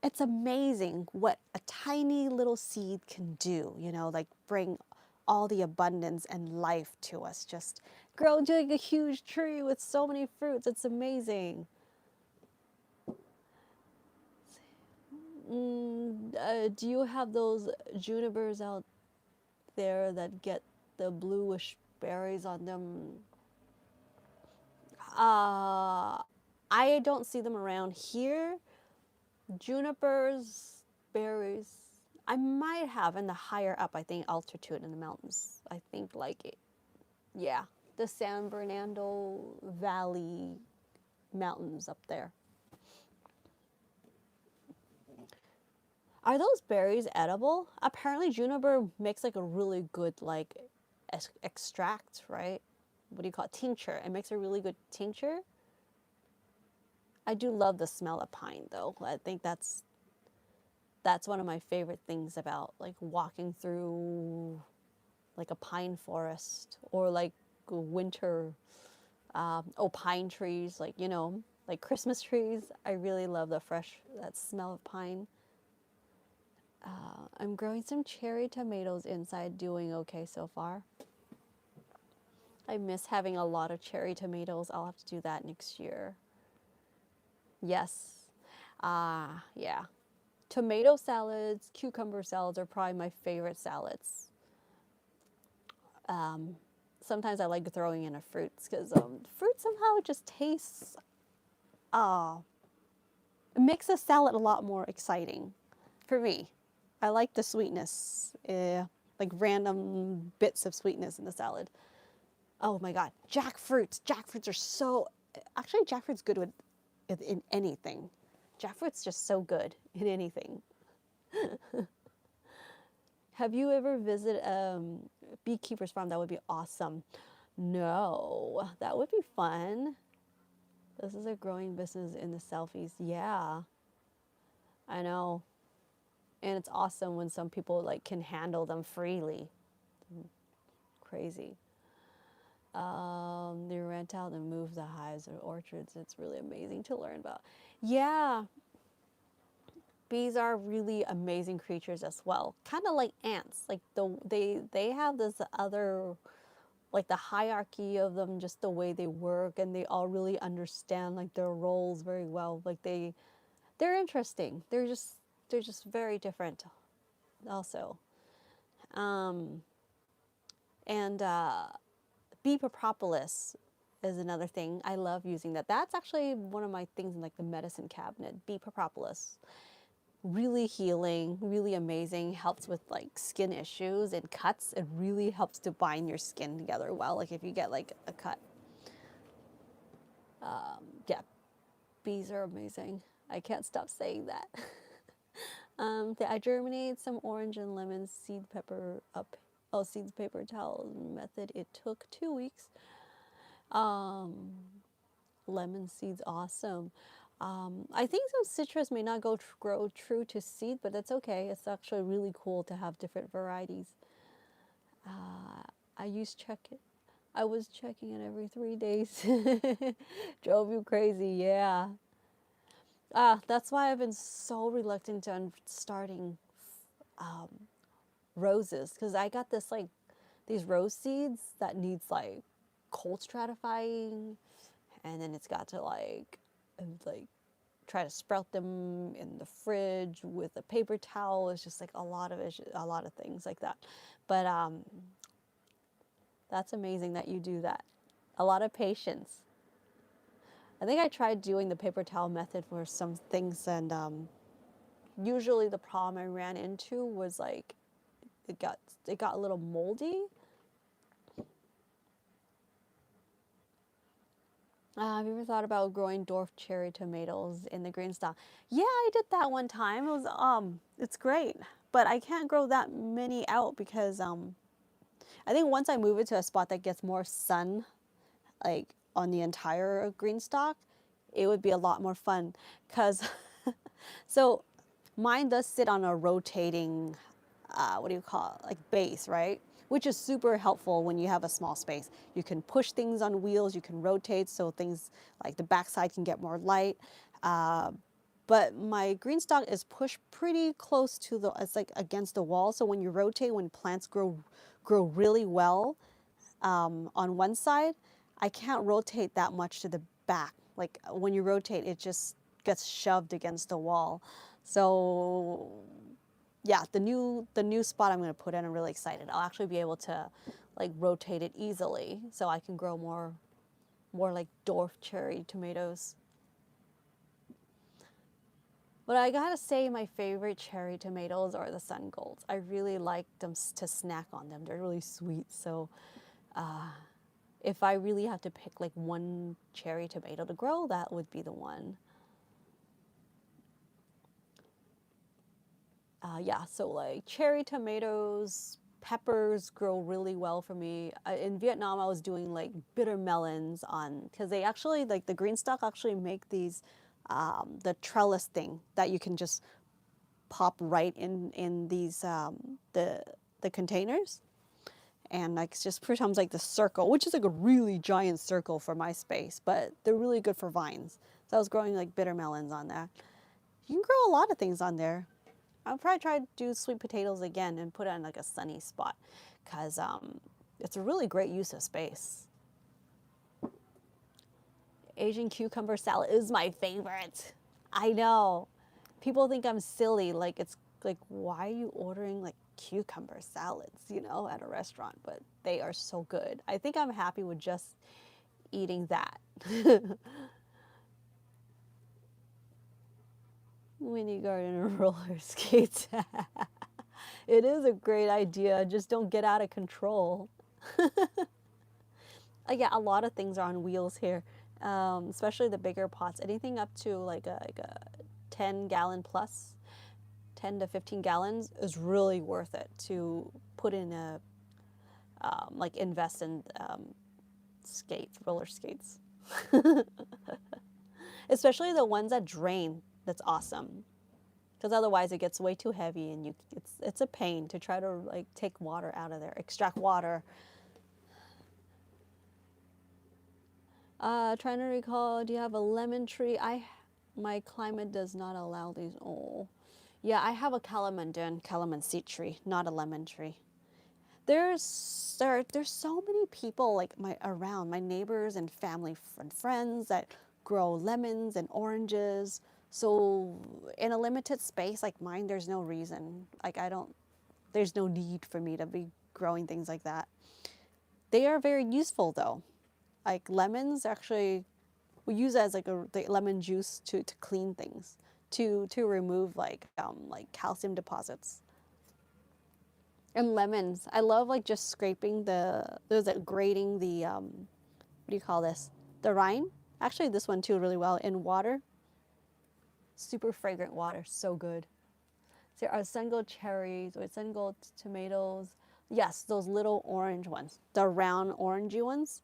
It's amazing what a tiny little seed can do, you know, like bring all the abundance and life to us. Just grow into like a huge tree with so many fruits. It's amazing. Do you have those junipers out there that get the bluish berries on them? I don't see them around here. Junipers, berries. I might have in the higher up, I think, altitude in the mountains. I think like it, yeah, the San Bernardino Valley mountains up there. Are those berries edible? Apparently juniper makes like a really good like extract, right? What do you call it? Tincture. It makes a really good tincture. I do love the smell of pine though. I think that's one of my favorite things about like walking through like a pine forest or like winter pine trees, like you know, like Christmas trees. I really love that smell of pine. I'm growing some cherry tomatoes inside, doing okay so far. I miss having a lot of cherry tomatoes. I'll have to do that next year. Yes. Yeah. Tomato salads, cucumber salads are probably my favorite salads. Sometimes I like throwing in a fruits because fruit somehow just tastes, it makes a salad a lot more exciting for me. I like the sweetness, like random bits of sweetness in the salad. Oh my God, jackfruits. Jackfruits are so, actually jackfruit's good in anything. Jackfruit's just so good in anything. Have you ever visited beekeeper's farm? That would be awesome. No, that would be fun. This is a growing business in the Southeast. Yeah, I know. And it's awesome when some people like can handle them freely. Crazy. They rent out and move the hives or orchards. It's really amazing to learn about. Yeah, bees are really amazing creatures as well. Kind of like ants. Like they have this other, like the hierarchy of them, just the way they work, and they all really understand like their roles very well. Like they're interesting. They're just very different also. And bee propolis is another thing. I love using that. That's actually one of my things in like the medicine cabinet. Bee propolis. Really healing, really amazing, helps with like skin issues and cuts. It really helps to bind your skin together well, like if you get like a cut. Yeah, bees are amazing. I can't stop saying that. I germinated some orange and lemon seed pepper up. Oh, seeds paper towel method. It took 2 weeks. Um, Lemon seeds, awesome. I think some citrus may not grow true to seed, but that's okay. It's actually really cool to have different varieties. Uh, I use check it. I was checking it every 3 days. Drove you crazy, yeah. That's why I've been so reluctant on starting um, roses, because I got this like these rose seeds that needs like cold stratifying, and then it's got to like try to sprout them in the fridge with a paper towel. It's just like a lot of issues, a lot of things like that. But that's amazing that you do that. A lot of patience. I think I tried doing the paper towel method for some things, and usually the problem I ran into was like it got a little moldy. Have you ever thought about growing dwarf cherry tomatoes in the green style? Yeah, I did that one time. It's great, but I can't grow that many out because I think once I move it to a spot that gets more sun, like on the entire green stalk, it would be a lot more fun. Cause so mine does sit on a rotating, what do you call it, like base, right? Which is super helpful when you have a small space. You can push things on wheels, you can rotate so things like the backside can get more light. Uh, but my green stalk is pushed pretty close to it's like against the wall. So when you rotate, when plants grow really well on one side, I can't rotate that much to the back. Like when you rotate, it just gets shoved against the wall. So yeah, the new spot I'm going to put in, I'm really excited. I'll actually be able to like rotate it easily, so I can grow more like dwarf cherry tomatoes. But I gotta say, my favorite cherry tomatoes are the sun golds. I really like them to snack on them. They're really sweet. So if I really have to pick like one cherry tomato to grow, that would be the one. Yeah, so like cherry tomatoes, peppers grow really well for me. In Vietnam, I was doing like bitter melons on, because they actually, like the green stock actually make these, the trellis thing that you can just pop right in these, the containers. And like it's just becomes like the circle, which is like a really giant circle for my space, but they're really good for vines. So I was growing like bitter melons on that. You can grow a lot of things on there. I'll probably try to do sweet potatoes again and put it in like a sunny spot, because it's a really great use of space. Asian cucumber salad is my favorite. I know. People think I'm silly. Like, it's like, why are you ordering like cucumber salads, at a restaurant? But they are so good. I think I'm happy with just eating that. Mini garden and roller skates. It is a great idea. Just don't get out of control. Yeah, a lot of things are on wheels here, especially the bigger pots. Anything up to like a 10-gallon plus, 10 to 15 gallons is really worth it to put in like invest in roller skates. Especially the ones that drain. That's awesome. Because otherwise it gets way too heavy, and it's a pain to try to like take water out of there, extract water. Trying to recall, do you have a lemon tree? My climate does not allow these. Oh, yeah, I have a calamansi tree, not a lemon tree. There's so many people like my neighbors and family and friends that grow lemons and oranges. So in a limited space like mine, there's no reason. Like there's no need for me to be growing things like that. They are very useful though. Like lemons, actually, we use it as the lemon juice to clean things, to remove like calcium deposits. And lemons, I love like just scraping there's like grating the what do you call this? The rind, Actually, this one too really well in water. Super fragrant water, so good. There are sun-gold cherries or sun-gold tomatoes. Yes, those little orange ones, the round orangey ones.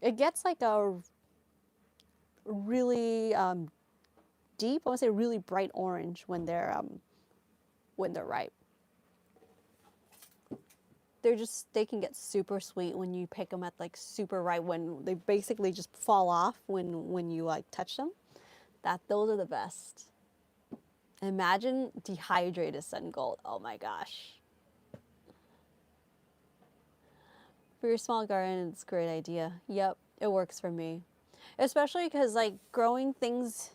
It gets like a really deep, I want to say really bright orange when they're ripe. They can get super sweet when you pick them at like super ripe, when they basically just fall off when you like touch them. Those are the best. Imagine dehydrated sun gold. Oh my gosh. For your small garden, it's a great idea. Yep, it works for me. Especially because like growing things,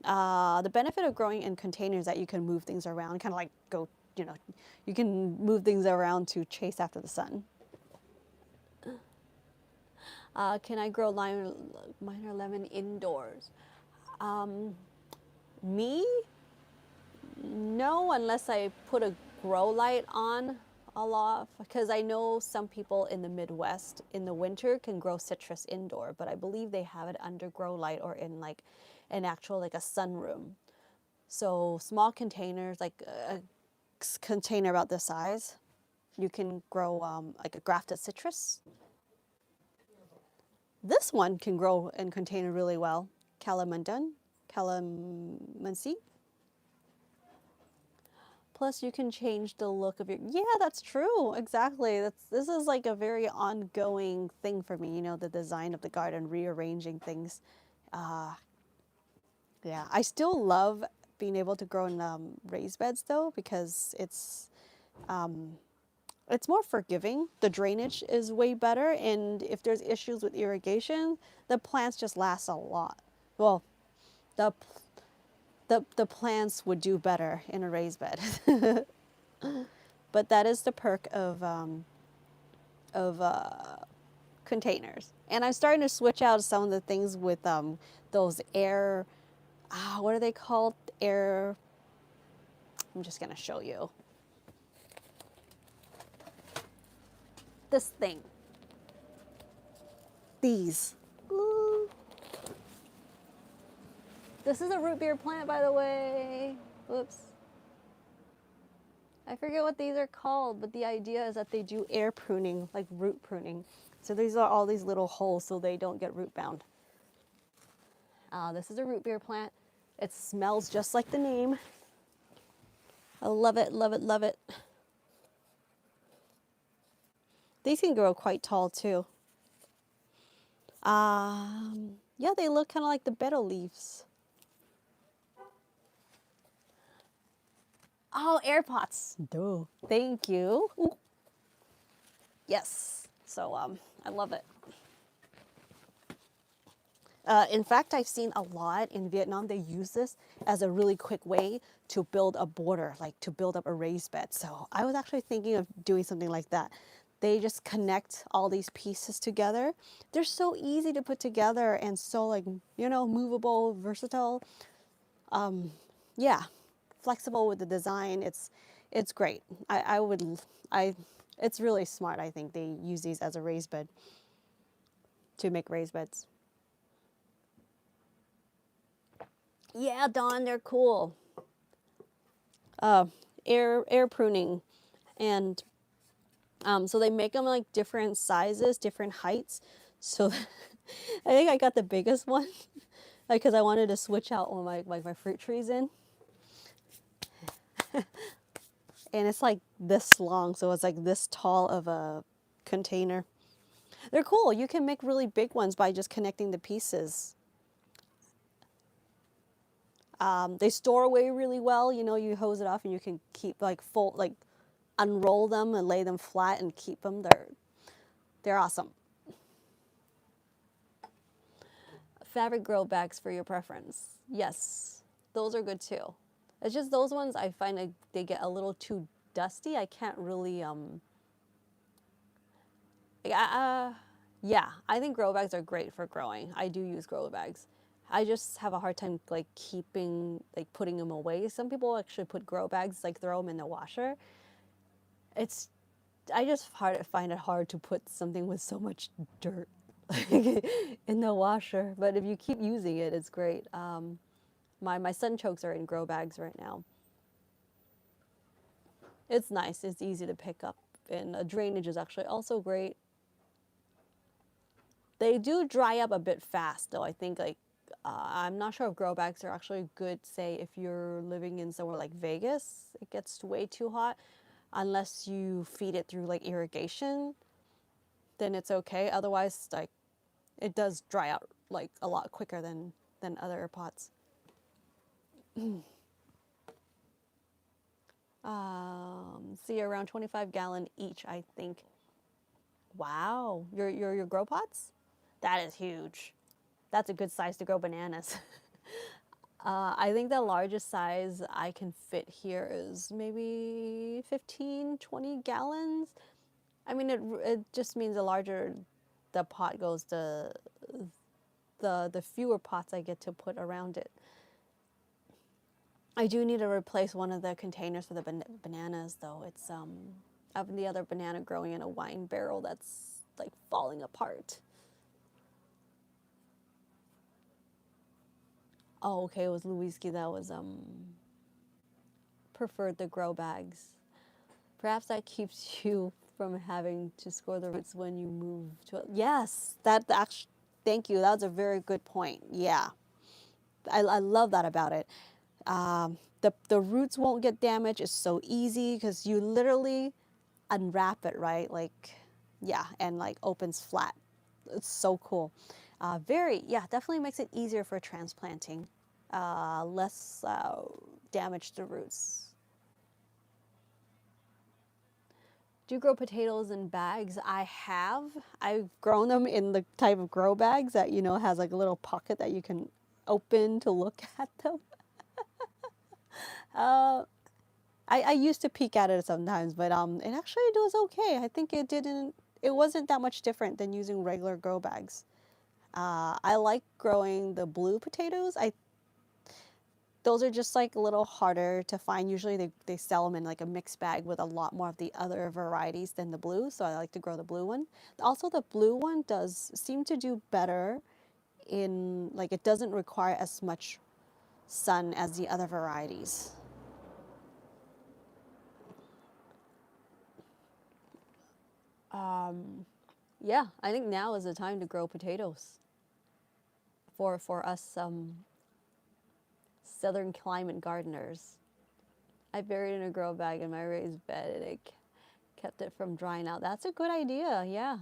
the benefit of growing in containers that you can move things around, kind of like go, you can move things around to chase after the sun. Can I grow minor lemon indoors? Me? No, unless I put a grow light on a lot, because I know some people in the Midwest in the winter can grow citrus indoor, but I believe they have it under grow light or in like an actual like a sunroom. So small containers, like a container about this size, you can grow like a grafted citrus. This one can grow in container really well. Calamondin, calamansi. Plus, you can change the look of your. Yeah, that's true. Exactly. This is like a very ongoing thing for me. The design of the garden, rearranging things. Yeah, I still love being able to grow in raised beds though, because it's more forgiving. The drainage is way better, and if there's issues with irrigation, the plants just last a lot. Well, the the plants would do better in a raised bed. But that is the perk of containers. And I'm starting to switch out some of the things with those air, what are they called? Air, I'm just gonna show you. This thing. These. Ooh. This is a root beer plant, by the way. Whoops. I forget what these are called, but the idea is that they do air pruning, like root pruning. So these are all these little holes so they don't get root bound. This is a root beer plant. It smells just like the name. I love it, love it, love it. These can grow quite tall too. Yeah, they look kind of like the betel leaves. Oh, air pots. Duh. Thank you. Ooh. Yes. So I love it. In fact, I've seen a lot in Vietnam. They use this as a really quick way to build a border, like to build up a raised bed. So I was actually thinking of doing something like that. They just connect all these pieces together. They're so easy to put together and so like, movable, versatile. Yeah, flexible with the design. It's great. It's really smart. I think they use these as a raised bed to make raised beds. Yeah, Dawn, they're cool. Air pruning, and so they make them like different sizes, different heights. So I think I got the biggest one because I wanted to switch out one of my fruit trees in. And it's like this long, so it's like this tall of a container. They're cool. You can make really big ones by just connecting the pieces. They store away really well. You hose it off and you can keep unroll them and lay them flat and keep them. They're awesome. Fabric grow bags for your preference. Yes, those are good too. It's just those ones I find like they get a little too dusty. I can't really yeah, I think grow bags are great for growing. I do use grow bags. I just have a hard time like putting them away. Some people actually put grow bags, like throw them in the washer. I just find it hard to put something with so much dirt. in the washer. But if you keep using it, it's great. My sunchokes are in grow bags right now. It's nice. It's easy to pick up, and drainage is actually also great. They do dry up a bit fast, though. I think I'm not sure if grow bags are actually good. Say if you're living in somewhere like Vegas, it gets way too hot. Unless you feed it through like irrigation, then it's okay. Otherwise, like it does dry out like a lot quicker than other pots. See, around 25-gallon each, I think. Wow, your grow pots? That is huge. That's a good size to grow bananas. I think the largest size I can fit here is maybe 15, 20 gallons. I mean, it just means the larger the pot goes, the fewer pots I get to put around it. I do need to replace one of the containers for the bananas, though. It's I have the other banana growing in a wine barrel that's like falling apart. Oh, okay, it was Lewinsky that was preferred the grow bags. Perhaps that keeps you from having to score the roots when you move to it. Yes, that actually, thank you. That was a very good point. Yeah, I love that about it. The roots won't get damaged. It's so easy because you literally unwrap it, right? Like, yeah, and like opens flat. It's so cool. Yeah, definitely makes it easier for transplanting. Less damage to roots. Do you grow potatoes in bags? I have. I've grown them in the type of grow bags that, has like a little pocket that you can open to look at them. I used to peek at it sometimes, but it actually does okay. I think it wasn't that much different than using regular grow bags. I like growing the blue potatoes. Those are just like a little harder to find. Usually they sell them in like a mixed bag with a lot more of the other varieties than the blue, so I like to grow the blue one. Also, the blue one does seem to do better in, like, it doesn't require as much sun as the other varieties. Yeah, I think now is the time to grow potatoes for us southern climate gardeners. I buried it in a grow bag in my raised bed, and it kept it from drying out. That's a good idea, yeah.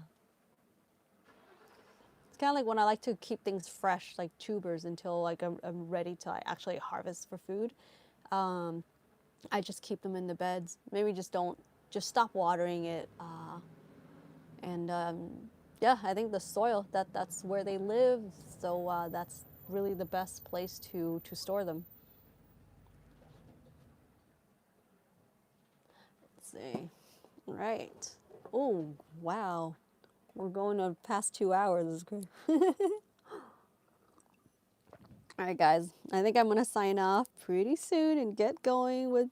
It's kind of like when I like to keep things fresh, like tubers, until like I'm ready to actually harvest for food. I just keep them in the beds. Maybe just stop watering it. And yeah, I think the soil, that's where they live. So that's really the best place to store them. Let's see. All right. Oh, wow. We're going on past 2 hours. This is great. All right, guys. I think I'm going to sign off pretty soon and get going with...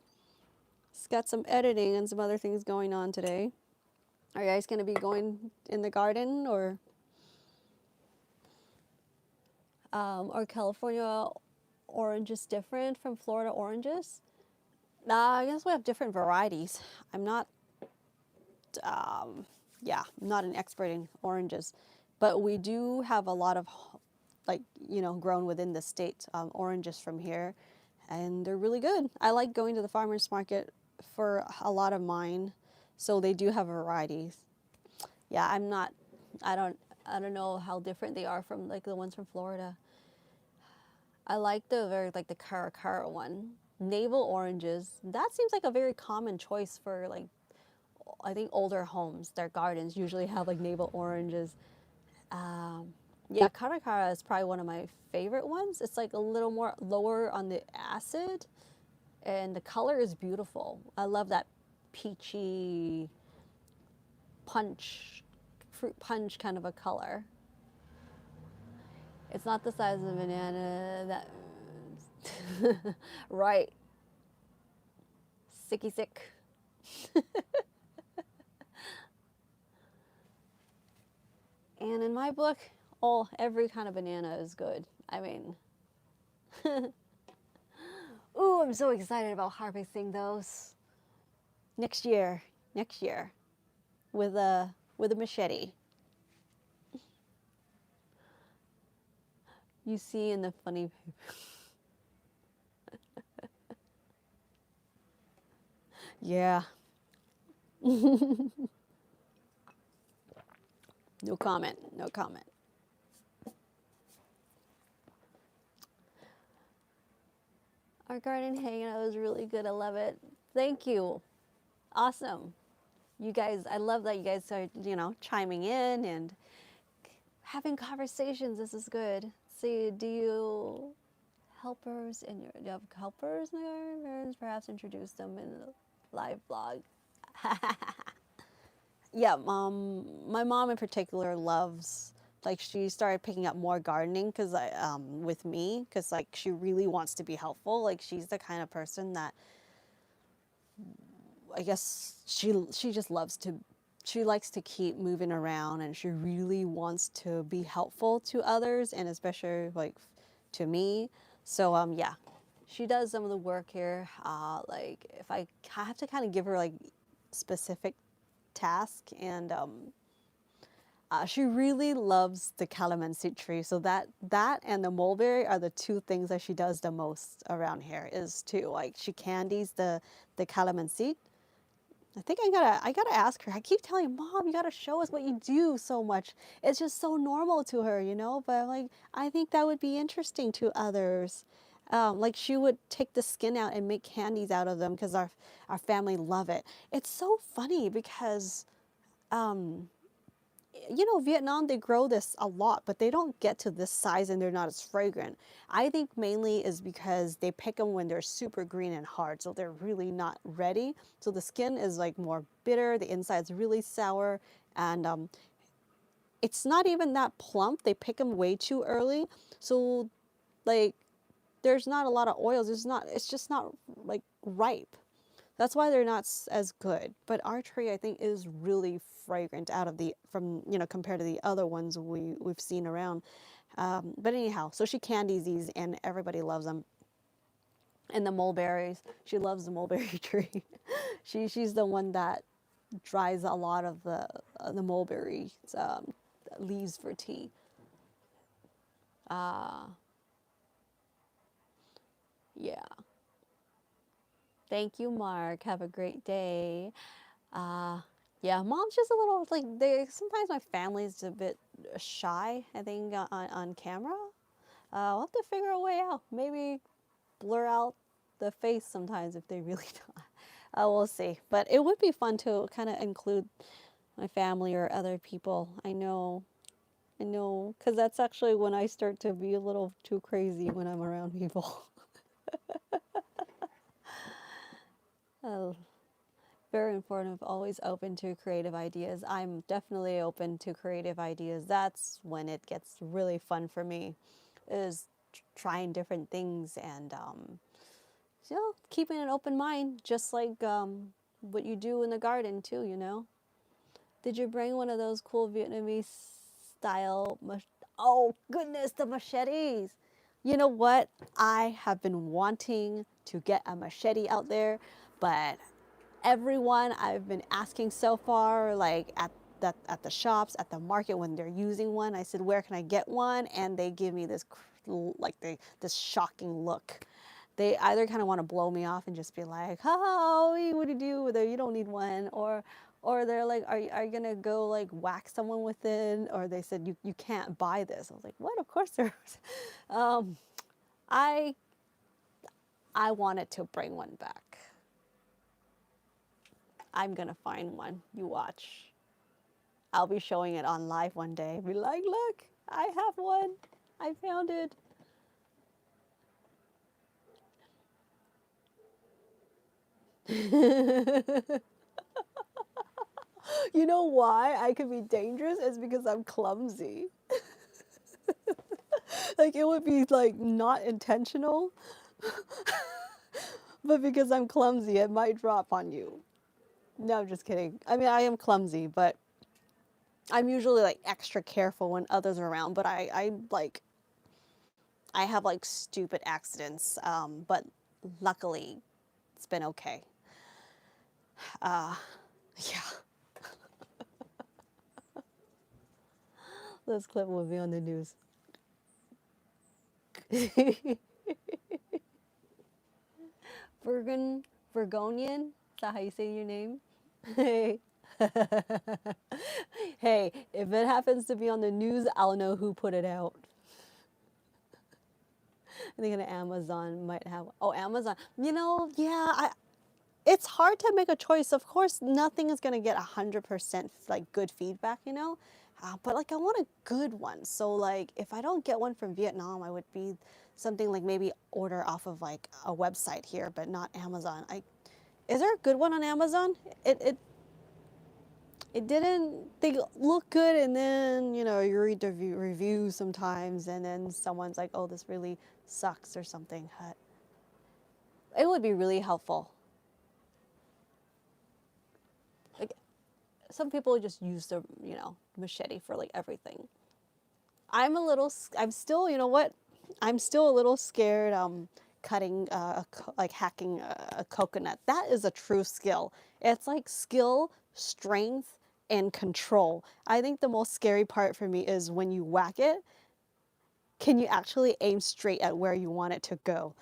It's got some editing and some other things going on today. Are you guys going to be going in the garden, or are California oranges different from Florida oranges? I guess we have different varieties. I'm not, yeah, I'm not an expert in oranges, but we do have a lot of, like, grown within the state, oranges from here, and they're really good. I like going to the farmer's market for a lot of mine, so they do have varieties. Yeah, I don't know how different they are from like the ones from Florida. I like the Caracara one. Navel oranges. That seems like a very common choice for, like, I think older homes. Their gardens usually have like navel oranges. Yeah, Caracara is probably one of my favorite ones. It's like a little more lower on the acid, and the color is beautiful. I love that peachy fruit punch kind of a color. It's not the size of a banana. That right. Sicky sick. And in my book, every kind of banana is good. I mean, ooh, I'm so excited about harvesting those next year. Next year, with a machete. You see in the funny. Yeah. No comment. No comment. Our garden hangout was really good. I love it. Thank you. Awesome. You guys, I love that you guys are, chiming in and having conversations. This is good. See, do you do you have helpers in your gardens? Perhaps introduce them in the live blog. Yeah, my mom in particular loves, like, she started picking up more gardening because with me, because like she really wants to be helpful. Like, she's the kind of person that I guess she just loves to, she likes to keep moving around, and she really wants to be helpful to others, and especially like to me. So yeah, she does some of the work here. Like, if I have to kind of give her like specific task, and she really loves the calamansi tree. So that and the mulberry are the two things that she does the most around here. Is to, like, she candies the calamansi. I think I gotta ask her. I keep telling her, Mom, you gotta show us what you do so much. It's just so normal to her, you know. But I'm like, I think that would be interesting to others. Like, she would take the skin out and make candies out of them because our family love it. It's so funny because um, Vietnam, they grow this a lot, but they don't get to this size and they're not as fragrant. I think mainly is because they pick them when they're super green and hard, so they're really not ready. So the skin is like more bitter, the inside's really sour, and it's not even that plump. They pick them way too early, so like there's not a lot of oils. It's just not like ripe. That's why they're not as good. But our tree, I think, is really fragrant compared to the other ones we've seen around. But anyhow, so she candies these, and everybody loves them. And the mulberries, she loves the mulberry tree. She's the one that dries a lot of the mulberry leaves for tea. Uh, yeah. Thank you, Mark. Have a great day. Uh, yeah, mom's just a little like they. Sometimes my family's a bit shy, I think, on camera. We'll have to figure a way out. Maybe blur out the face sometimes if they really don't. We'll see. But it would be fun to kind of include my family or other people. I know, because that's actually when I start to be a little too crazy when I'm around people. Oh, very informative, always open to creative ideas. I'm definitely open to creative ideas. That's when it gets really fun for me, is trying different things and keeping an open mind, just like what you do in the garden too. Did you bring one of those cool Vietnamese style? Oh goodness, the machetes! You know what? I have been wanting to get a machete out there, but everyone I've been asking so far, like at the shops, at the market when they're using one, I said, where can I get one? And they give me this this shocking look. They either kind of want to blow me off and just be like, oh, what do you do with it? You don't need one. Or they're like, are you going to go like whack someone with it? Or they said, you can't buy this. I was like, what? Of course there's. Um, I, I wanted to bring one back. I'm gonna find one. You watch. I'll be showing it on live one day. Be like, look, I have one. I found it. You know why I could be dangerous? It's because I'm clumsy. Like, it would be like not intentional, but because I'm clumsy, it might drop on you. No, I'm just kidding. I mean, I am clumsy, but I'm usually like extra careful when others are around, but I have like stupid accidents. But luckily, it's been okay. Uh, yeah, this clip will be on the news. Virgon, Virgonian, is that how you say your name? Hey. Hey, if it happens to be on the news, I'll know who put it out. I think Amazon might have. Oh, Amazon. Yeah, it's hard to make a choice. Of course, nothing is gonna get 100% like good feedback, but like I want a good one. So like if I don't get one from Vietnam, I would be something like maybe order off of like a website here, but not Amazon. Is there a good one on Amazon? It didn't. They look good, and then you read the reviews sometimes, and then someone's like, "Oh, this really sucks" or something. It would be really helpful. Like some people just use the machete for like everything. I'm still, you know what? I'm still a little scared. Cutting, like hacking a coconut. That is a true skill. It's like skill, strength, and control. I think the most scary part for me is when you whack it, can you actually aim straight at where you want it to go?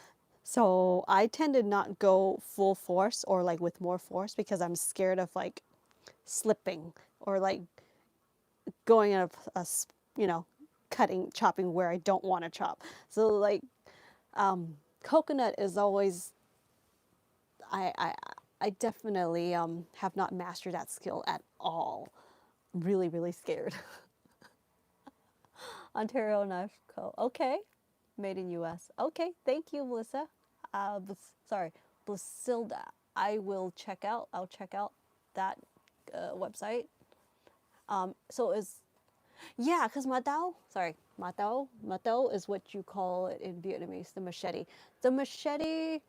So I tend to not go full force or like with more force because I'm scared of like slipping or like going in you know, chopping where I don't want to chop. So like coconut is always, I, I, I definitely have not mastered that skill at all. Really, really scared. Ontario Knife Co. Okay. Made in US. Okay. Thank you, Melissa. Sorry, Blasilda. I'll check out that website. So is Yeah, because matao is what you call it in Vietnamese, the machete. The machete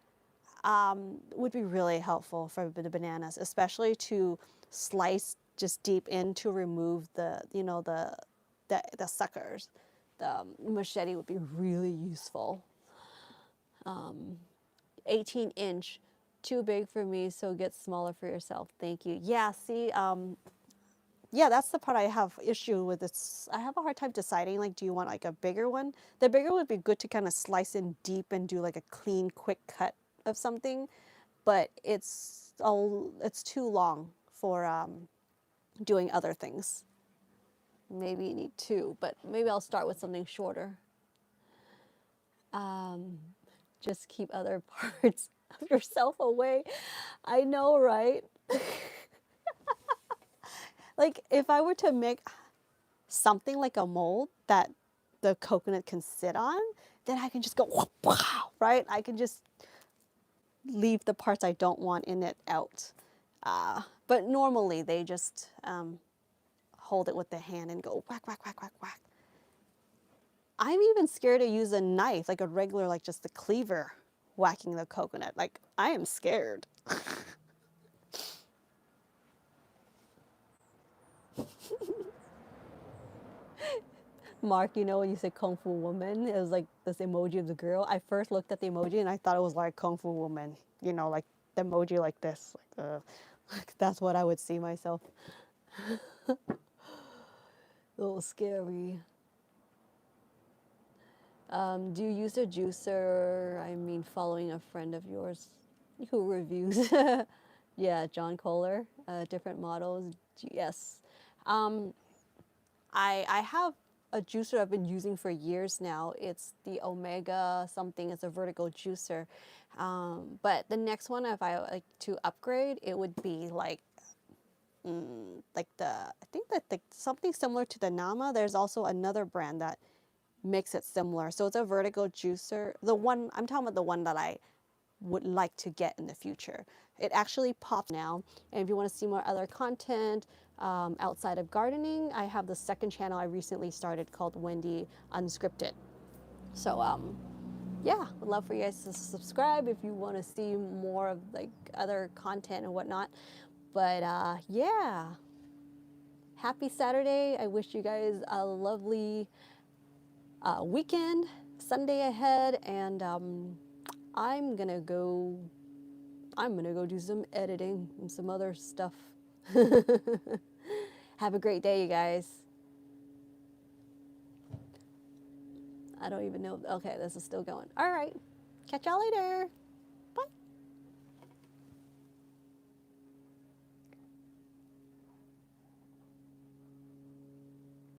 would be really helpful for the bananas, especially to slice just deep in to remove the suckers. The machete would be really useful. 18-inch, too big for me, so get smaller for yourself. Thank you. Yeah, see, yeah, that's the part I have issue with. I have a hard time deciding, like, do you want like a bigger one? The bigger would be good to kind of slice in deep and do like a clean, quick cut of something, but it's too long for doing other things. Maybe you need two, but maybe I'll start with something shorter. Um, just keep other parts of yourself away. I know, right? Like if I were to make something like a mold that the coconut can sit on, then I can just go, right? I can just leave the parts I don't want in it out. But normally they just hold it with the hand and go whack, whack, whack, whack, whack. I'm even scared to use a knife, like a regular, like just the cleaver whacking the coconut. Like I am scared. Mark, when you said Kung Fu Woman, it was like this emoji of the girl. I first looked at the emoji and I thought it was like Kung Fu Woman, like the emoji like this. Like that's what I would see myself. A little scary. Do you use a juicer? I mean, following a friend of yours who reviews. Yeah, John Kohler, different models. Yes. Um, I have a juicer I've been using for years now. It's the Omega something. It's a vertical juicer. But the next one, if I like to upgrade, it would be like I think that something similar to the Nama. There's also another brand that makes it similar. So it's a vertical juicer. The one I'm talking about, the one that I would like to get in the future. It actually pops now. And if you want to see more other content outside of gardening, I have the second channel I recently started called Wendy Unscripted. So yeah, would love for you guys to subscribe if you want to see more of like other content and whatnot. But yeah. happy Saturday. I wish you guys a lovely weekend, Sunday ahead, and I'm gonna go do some editing and some other stuff. Have a great day, you guys. I don't even know. Okay, this is still going. All right. Catch y'all later.